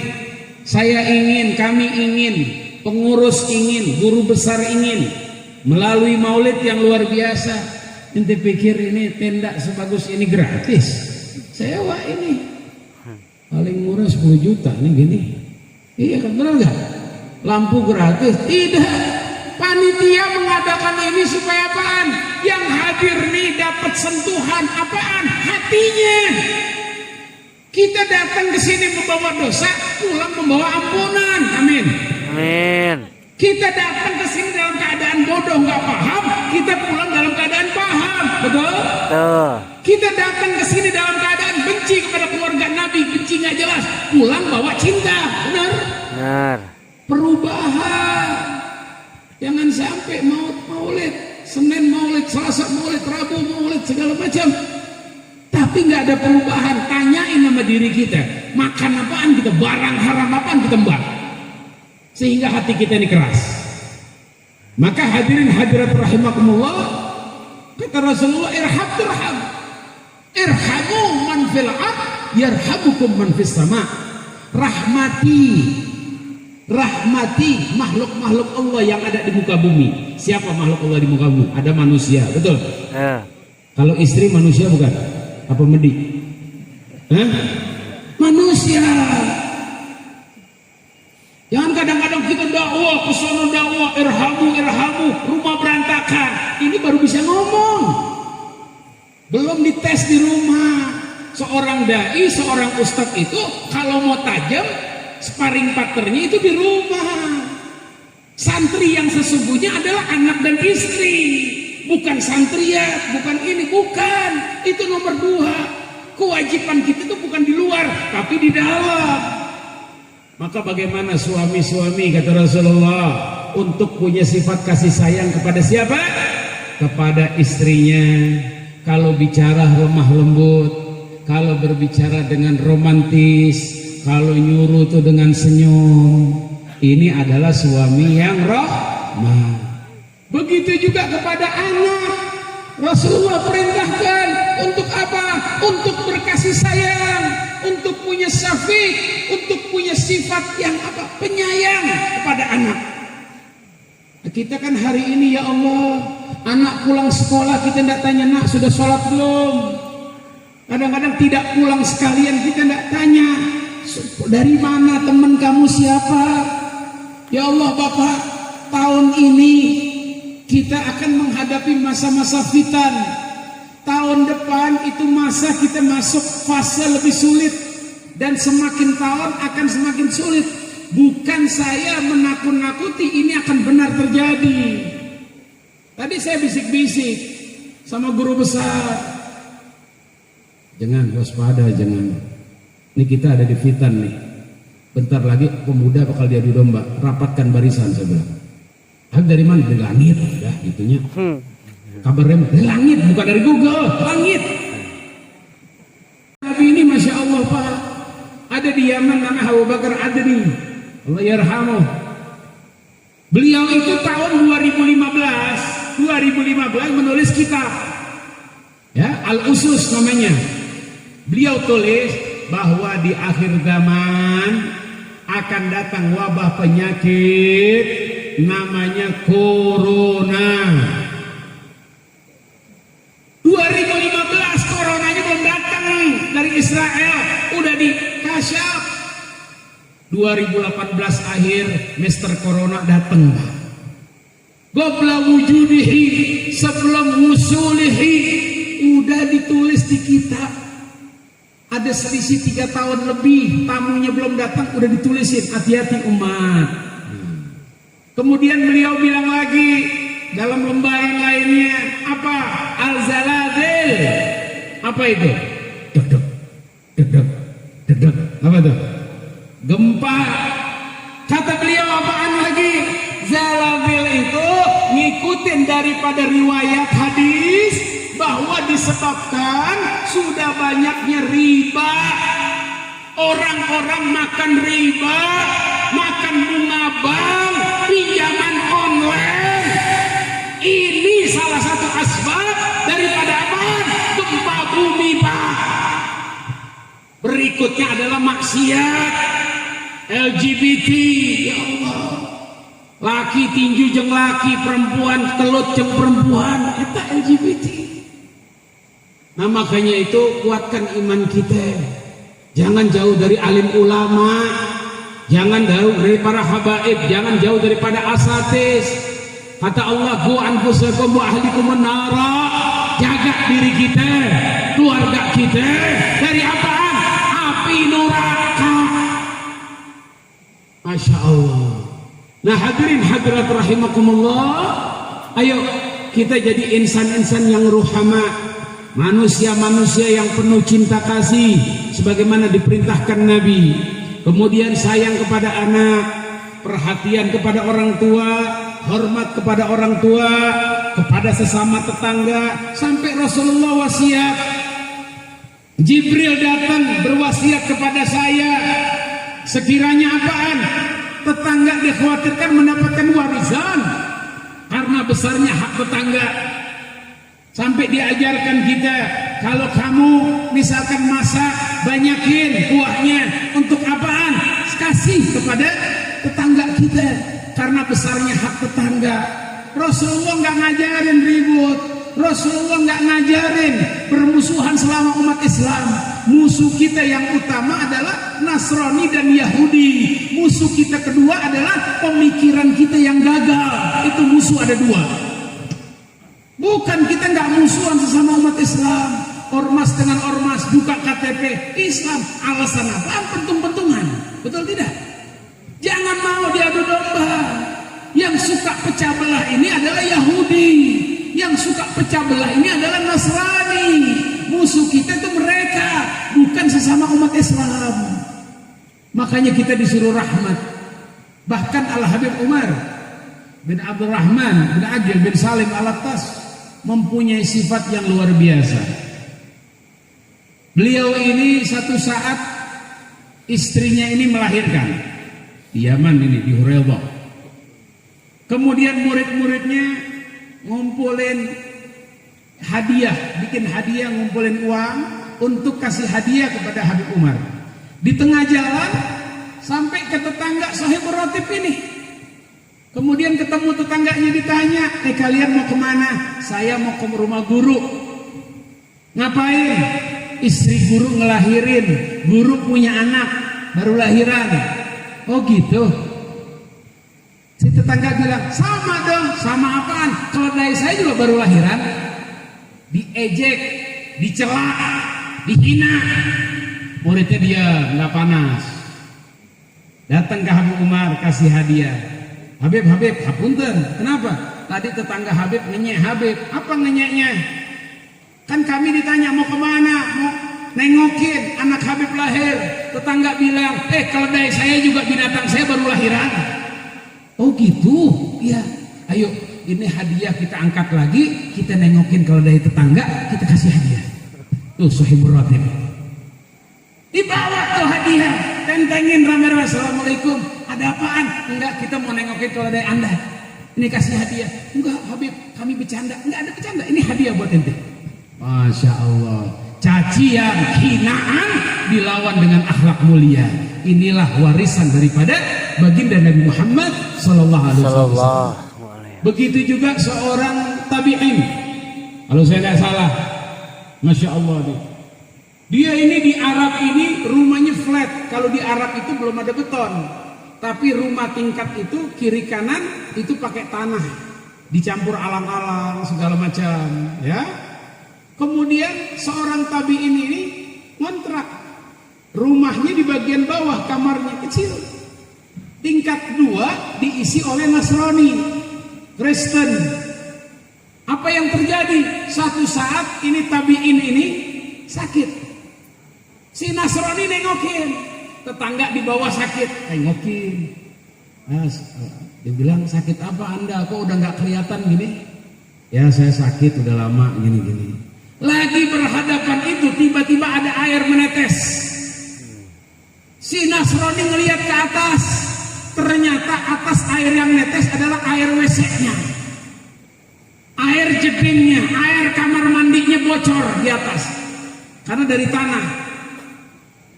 saya ingin, kami ingin, pengurus ingin, guru besar ingin, melalui maulid yang luar biasa. Ente pikir ini tenda sebagus ini gratis? Sewa ini paling murah 10 juta nih gini. Iya kan, benar nggak? Lampu gratis? Tidak. Panitia mengadakan ini supaya apaan? Yang hadir nih dapat sentuhan apaan? Hatinya. Kita datang ke sini membawa dosa, pulang membawa ampunan. Amin. Amin. Kita datang ke sini dalam keadaan bodoh, nggak paham, kita pulang dalam keadaan paham, betul? Tuh. Kita datang ke sini dalam keadaan benci kepada keluarga Nabi, benci nggak jelas, pulang bawa cinta, benar? Benar. Perubahan. Jangan sampai maulid, Senin maulid, Selasa maulid, Rabu maulid, segala macam. Tapi nggak ada perubahan. Tanyain sama diri kita, makan apaan kita, barang haram apaan kita mbak. Sehingga hati kita ini keras. Maka hadirin hadirat rahimakumullah, kata Rasulullah, irham turham, irhamu man fil ard yarhamukum man fis sama. Rahmati makhluk-makhluk Allah yang ada di muka bumi. Siapa makhluk Allah di muka bumi? Ada manusia, betul? Kalau istri manusia bukan? Apa medik? Manusia. Jangan kadang-kadang kita dakwah, kesono dakwah, irhamu, rumah berantakan. Ini baru bisa ngomong. Belum dites di rumah. Seorang dai, seorang ustadz itu kalau mau tajam, sparring partnernya itu di rumah. Santri yang sesungguhnya adalah anak dan istri. Bukan santriat, bukan ini, bukan. Itu nomor 2. Kewajiban kita itu bukan di luar, tapi di dalam. Maka bagaimana suami-suami, kata Rasulullah, untuk punya sifat kasih sayang kepada siapa? Kepada istrinya. Kalau bicara lemah lembut, kalau berbicara dengan romantis, kalau nyuruh itu dengan senyum. Ini adalah suami yang rahmah. Begitu juga kepada anak. Rasulullah perintahkan, untuk apa? Untuk berkasih sayang, untuk punya syafiq, untuk punya sifat yang apa? Penyayang kepada anak. Kita kan hari ini ya Allah, anak pulang sekolah kita tidak tanya, nak sudah sholat belum? Kadang-kadang tidak pulang sekalian kita tidak tanya, dari mana teman kamu siapa? Ya Allah Bapak, tahun ini kita akan menghadapi masa-masa fitan. Tahun depan itu masa kita masuk fase lebih sulit, dan semakin tahun akan semakin sulit. Bukan saya menakut-nakuti, ini akan benar terjadi. Tadi saya bisik-bisik sama guru besar, jangan waspada, jangan. Ini kita ada di fitan nih. Bentar lagi pemuda bakal diadu domba, rapatkan barisan, saya bilang. Dari mana? Dari langit, ya gitunya. Kabarnya dari langit, bukan dari Google, langit. Nabi ini Masya Allah Pak, ada di Yaman namanya Abu Bakar Adni, Allah yarhamuh. Beliau itu tahun 2015 menulis kitab, ya, Al-Usus namanya. Beliau tulis bahwa di akhir zaman akan datang wabah penyakit namanya corona. 2015 coronanya belum datang dari Israel, udah dikasyaf. 2018 akhir Mr. Corona datang. Qabla wujudihi, sebelum wusulihi, udah ditulis di kitab. Ada selisih 3 tahun lebih, tamunya belum datang, udah ditulisin, hati-hati umat. Kemudian beliau bilang lagi dalam lembaran lainnya, apa? Al-Zalazil. Apa itu? Dedek, dedek, dedek. Apa itu? Gempa. Kata beliau apaan lagi? Zalazil itu ngikutin daripada riwayat hadis bahwa disebabkan sudah banyaknya riba. Orang-orang makan riba, makan bunga bank, pinjaman online. Ini salah satu asbab daripada apa? Gempa bumi Pak. Berikutnya adalah maksiat, LGBT, ya Allah. Laki tinju jeung laki, perempuan kelut jeung perempuan, itu LGBT. Nah makanya itu kuatkan iman kita. Jangan jauh dari alim ulama, jangan jauh dari para habaib, jangan jauh daripada asatis. Kata Allah, qu anfusakum wa ahlikum an-nara. Jaga diri kita, keluarga kita dari apaan? Api neraka. Masya Allah. Nah hadirin hadirat rahimakumullah, ayo kita jadi insan-insan yang ruhama, manusia-manusia yang penuh cinta kasih sebagaimana diperintahkan Nabi. Kemudian sayang kepada anak, perhatian kepada orang tua, hormat kepada orang tua, kepada sesama tetangga, sampai Rasulullah wasiat. Jibril datang berwasiat kepada saya, sekiranya apaan? Tetangga dikhawatirkan mendapatkan warisan karena besarnya hak tetangga. Sampai diajarkan kita, kalau kamu misalkan masak, banyakin kuahnya. Untuk apaan? Kasih kepada tetangga kita karena besarnya hak tetangga. Rasulullah nggak ngajarin ribut, Rasulullah nggak ngajarin permusuhan selama umat Islam. Musuh kita yang utama adalah Nasrani dan Yahudi. Musuh kita kedua adalah pemikiran kita yang gagal. Itu musuh ada 2. Bukan kita nggak musuhan sesama umat Islam. Ormas dengan ormas, buka KTP Islam, alasan apaan? Pentung-pentungan, betul tidak? Jangan mau diadu domba. Yang suka pecah belah ini adalah Yahudi, yang suka pecah belah ini adalah Nasrani. Musuh kita itu mereka, bukan sesama umat Islam. Makanya kita disuruh rahmat. Bahkan Al-Habib Umar bin Abdurrahman bin Agil bin Salim Al-Attas mempunyai sifat yang luar biasa. Beliau ini satu saat istrinya ini melahirkan di Yaman ini, di Huraybah. Kemudian murid-muridnya ngumpulin hadiah, bikin hadiah, ngumpulin uang untuk kasih hadiah kepada Habib Umar. Di tengah jalan sampai ke tetangga Sohibul Ratib ini. Kemudian ketemu tetangganya, ditanya, kalian mau kemana? Saya mau ke rumah guru. Ngapain? Istri guru ngelahirin, guru punya anak baru lahiran. Oh gitu. Si tetangga bilang, sama dong. Sama apaan? Keledai saya juga baru lahiran. Diejek, dicela, dihina. Muridnya dia nggak panas. Datang ke Habib Umar, kasih hadiah. Habib, hapunten. Kenapa? Tadi tetangga Habib ngenyek Habib. Apa ngenyeknya? Kan kami ditanya mau kemana? Mau nengokin anak Habib lahir. Tetangga bilang, keledai saya juga binatang saya baru lahiran. Oh gitu? Iya. Ayo, ini hadiah kita angkat lagi. Kita nengokin keledai tetangga, kita kasih hadiah. Tuh Sohibul Ratib. Dibawa tuh hadiah, tentengin rame-rame. Assalamualaikum, ada apaan? Enggak, kita mau nengokin keledai Anda. Ini kasih hadiah. Enggak Habib, kami bercanda. Enggak ada bercanda, ini hadiah buat ente. Masya Allah, cacian, hinaan dilawan dengan akhlak mulia. Inilah warisan daripada baginda Nabi Muhammad Sallallahu Alaihi Wasallam. Begitu juga seorang tabi'in, kalau saya nggak salah, Masya Allah nih. Dia ini di Arab ini rumahnya flat. Kalau di Arab itu belum ada beton, tapi rumah tingkat itu kiri kanan itu pakai tanah, dicampur alang-alang segala macam, ya. Kemudian seorang tabi'in ini ngontrak. Rumahnya di bagian bawah, kamarnya kecil. Tingkat 2 diisi oleh Nasrani, Kristen. Apa yang terjadi? Satu saat ini tabi'in ini sakit. Si Nasrani nengokin, tetangga di bawah sakit, nengokin. Dia bilang, sakit apa Anda? Kok udah nggak kelihatan gini? Ya saya sakit udah lama gini-gini. Lagi berhadapan itu tiba-tiba ada air menetes. Si Nasrani ngelihat ke atas, ternyata atas air yang netes adalah air WC-nya, air jedingnya, air kamar mandinya bocor di atas karena dari tanah.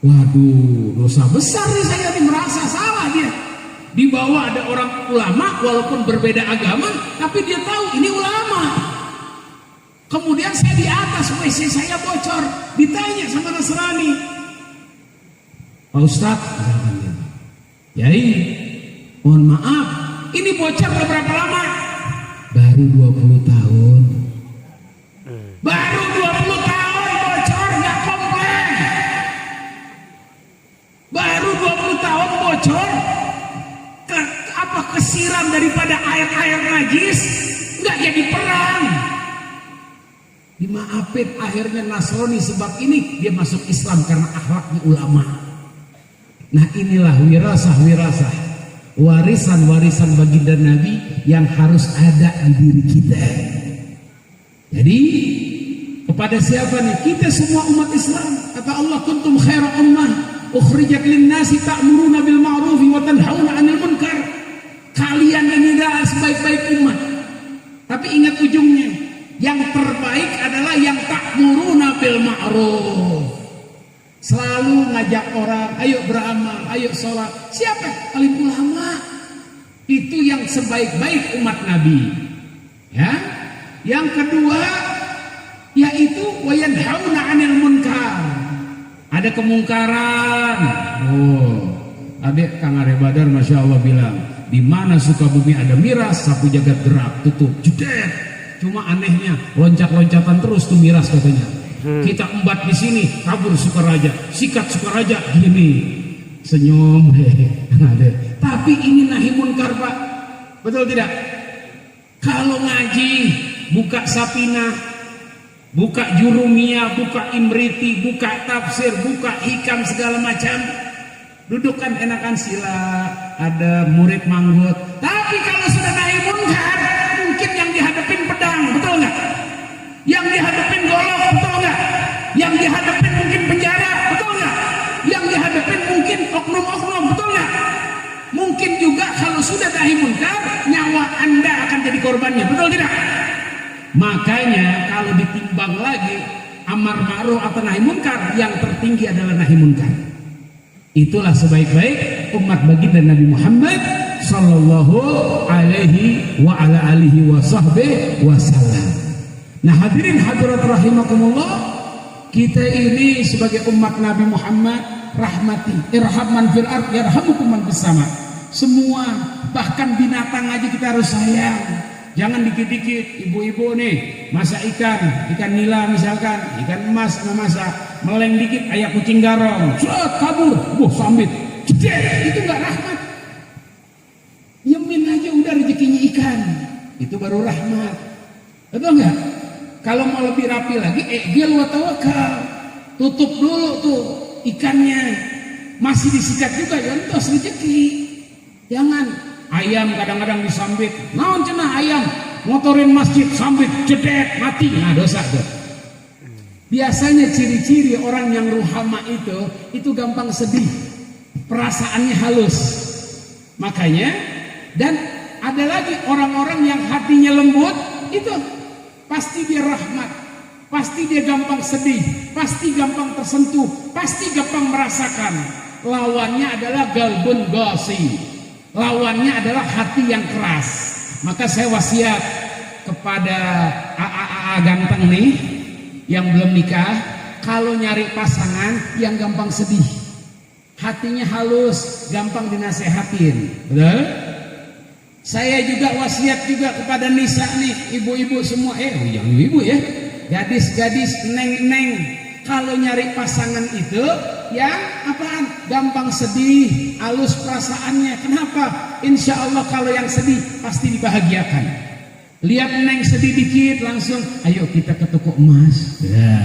Waduh, dosa besar nih, saya nih merasa salah dia. Di bawah ada orang ulama walaupun berbeda agama, tapi dia tahu ini ulama. Kemudian saya di atas, WC saya bocor. Ditanya sama Nasrani, Pak Ustadz, Yai, mohon maaf, ini bocor berapa lama? Baru 20 tahun. Baru 20 tahun bocor, nggak komplain. Baru 20 tahun bocor, kesiram daripada air-air najis, nggak jadi perang. Dimaafin akhirnya Nasrani, sebab ini dia masuk Islam karena akhlaknya ulama. Nah inilah wirasah-wirasah, warisan-warisan baginda Nabi yang harus ada di diri kita. Jadi kepada siapa nih? Kita semua umat Islam. Kata Allah, kuntum khaira ummah ukhrijat lin-nasi ta'muruna bil ma'rufi wa tanhauna 'anil munkar. Kalian ini adalah sebaik-baik umat. Tapi ingat ujungnya, yang terbaik adalah yang ta'muruna bil ma'ruf. Selalu ngajak orang, ayo beramal, ayo sholat. Siapa? Alim ulama. Itu yang sebaik-baik umat Nabi. Ya. Yang kedua yaitu wayanhauna 'anil munkar. Ada kemungkaran. Oh, adik Kang Arya Badar Masya Allah bilang, di mana Sukabumi ada miras, sapu jagat gerak, tutup, judet. Cuma anehnya loncat-loncatan terus tuh miras katanya. Kita embat di sini, kabur Sukaraja, sikat Sukaraja gini, senyum, tapi ini nahi munkar Pak, betul tidak? Kalau ngaji, buka Sapinah, buka Jurumiyah, buka Imriti, buka tafsir, buka hikam segala macam, duduk kan enakan sila, ada murid manggut. Tapi kalau sudah nahi munkar, mungkin yang dihadapin pedang, betul nggak? Yang dihadapin golok, betul nggak? Yang dihadapin mungkin penjara, betul nggak? Yang dihadapin mungkin oknum-oknum, betul nggak? Mungkin juga kalau sudah nahi munkar, nyawa Anda akan jadi korbannya, betul tidak? Makanya kalau ditimbang lagi amar ma'ruf atau nahi munkar, yang tertinggi adalah nahi munkar. Itulah sebaik-baik umat baginda Nabi Muhammad sallallahu alaihi wa ala alihi wa sahbihi wasallam. Nah, hadirin hadirat rahimakumullah, kita ini sebagai umat Nabi Muhammad, rahmati irhamman fil ard yarhamukum man fis sama. Semua, bahkan binatang aja kita harus sayang. Jangan dikit-dikit ibu-ibu nih masak ikan nila misalkan, ikan emas sama masak, meleng dikit ayah kucing garong, kabur, sambit, jedek, itu nggak rahmat. Yemin aja udah rezekinya ikan, itu baru rahmat, betul nggak? Kalau mau lebih rapi lagi, egel wa tawakal, tutup dulu tuh ikannya, masih disikat juga, yontos rezeki. Jangan. Ayam kadang-kadang disambit, naon cenah ayam motorin masjid sambit jedek mati, nah dosa tuh. Biasanya ciri-ciri orang yang ruhama itu gampang sedih, perasaannya halus. Makanya, dan ada lagi orang-orang yang hatinya lembut, itu pasti dia rahmat, pasti dia gampang sedih, pasti gampang tersentuh, pasti gampang merasakan. Lawannya adalah galbun gasi, lawannya adalah hati yang keras. Maka saya wasiat kepada AA ganteng nih yang belum nikah, kalau nyari pasangan yang gampang sedih, hatinya halus, gampang dinasehatin, betul? Saya juga wasiat juga kepada nisa nih, ibu-ibu semua, yang ibu ya, gadis-gadis, neng-neng, kalau nyari pasangan itu yang apaan? Gampang sedih, halus perasaannya. Kenapa? Insya Allah kalau yang sedih pasti dibahagiakan. Lihat neng sedih dikit langsung, ayo kita ke toko emas. Ya.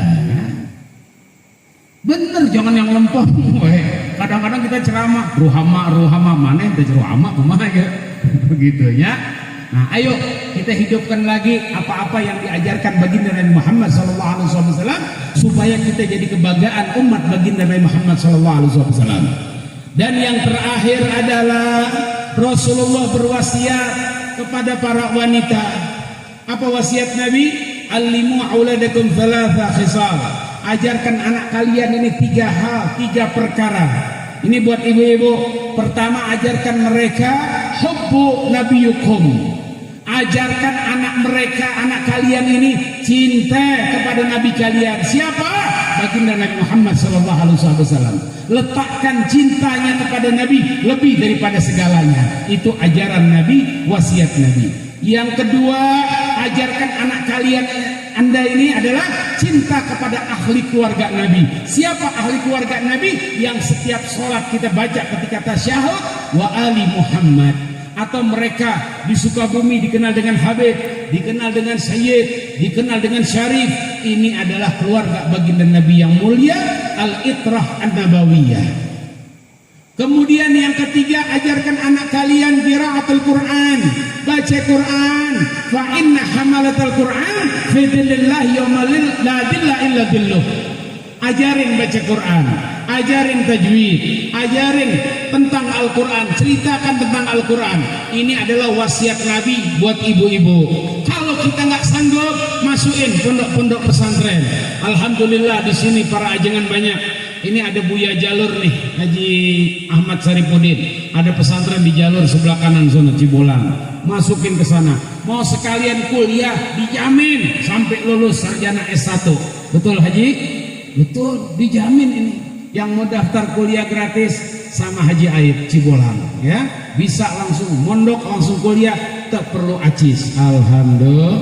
Bener, jangan yang lempeng. Kadang-kadang kita ceramah, ruhama mana kita ceramah kemana ya? Begitu ya. Nah, ayo kita hidupkan lagi apa-apa yang diajarkan baginda Nabi Muhammad SAW supaya kita jadi kebanggaan umat baginda Nabi Muhammad SAW. Dan yang terakhir adalah Rasulullah berwasiat kepada para wanita. Apa wasiat Nabi? Allimu auladakum thalatha khisal. Ajarkan anak kalian ini 3 hal, 3 perkara. Ini buat ibu-ibu. Pertama, ajarkan mereka hubbu nabiyukum. Ajarkan anak mereka, anak kalian ini cinta kepada nabi kalian. Siapa? Baginda Nabi Muhammad SAW. Letakkan cintanya kepada nabi lebih daripada segalanya. Itu ajaran nabi, wasiat nabi. Yang kedua, ajarkan anak kalian Anda ini adalah cinta kepada ahli keluarga Nabi. Siapa ahli keluarga Nabi? Yang setiap sholat kita baca ketika tasyahud, wa ali Muhammad. Atau mereka di Sukabumi dikenal dengan Habib, dikenal dengan Sayyid, dikenal dengan Syarif. Ini adalah keluarga baginda Nabi yang mulia, al-itrah an-nabawiyah. Kemudian yang ketiga, ajarkan anak kalian qiraatul Quran, baca Quran. Fa inna hamalatal Quran fi dhillillah yawma la dhilla illa dhilluh. Ajarin baca Quran, ajarin tajwid, ajarin tentang Al-Quran, ceritakan tentang Al-Quran. Ini adalah wasiat Nabi buat ibu-ibu. Kalau kita nggak sanggup, masukin pondok-pondok pesantren. Alhamdulillah di sini para ajengan banyak. Ini ada Buya Jalur nih, Haji Ahmad Saripudin. Ada pesantren di Jalur sebelah kanan zona Cibolang. Masukin ke sana. Mau sekalian kuliah dijamin sampai lulus sarjana S1. Betul Haji? Betul, dijamin ini. Yang mau daftar kuliah gratis sama Haji Aib Cibolang, ya. Bisa langsung mondok, langsung kuliah, tak perlu acis. Alhamdulillah.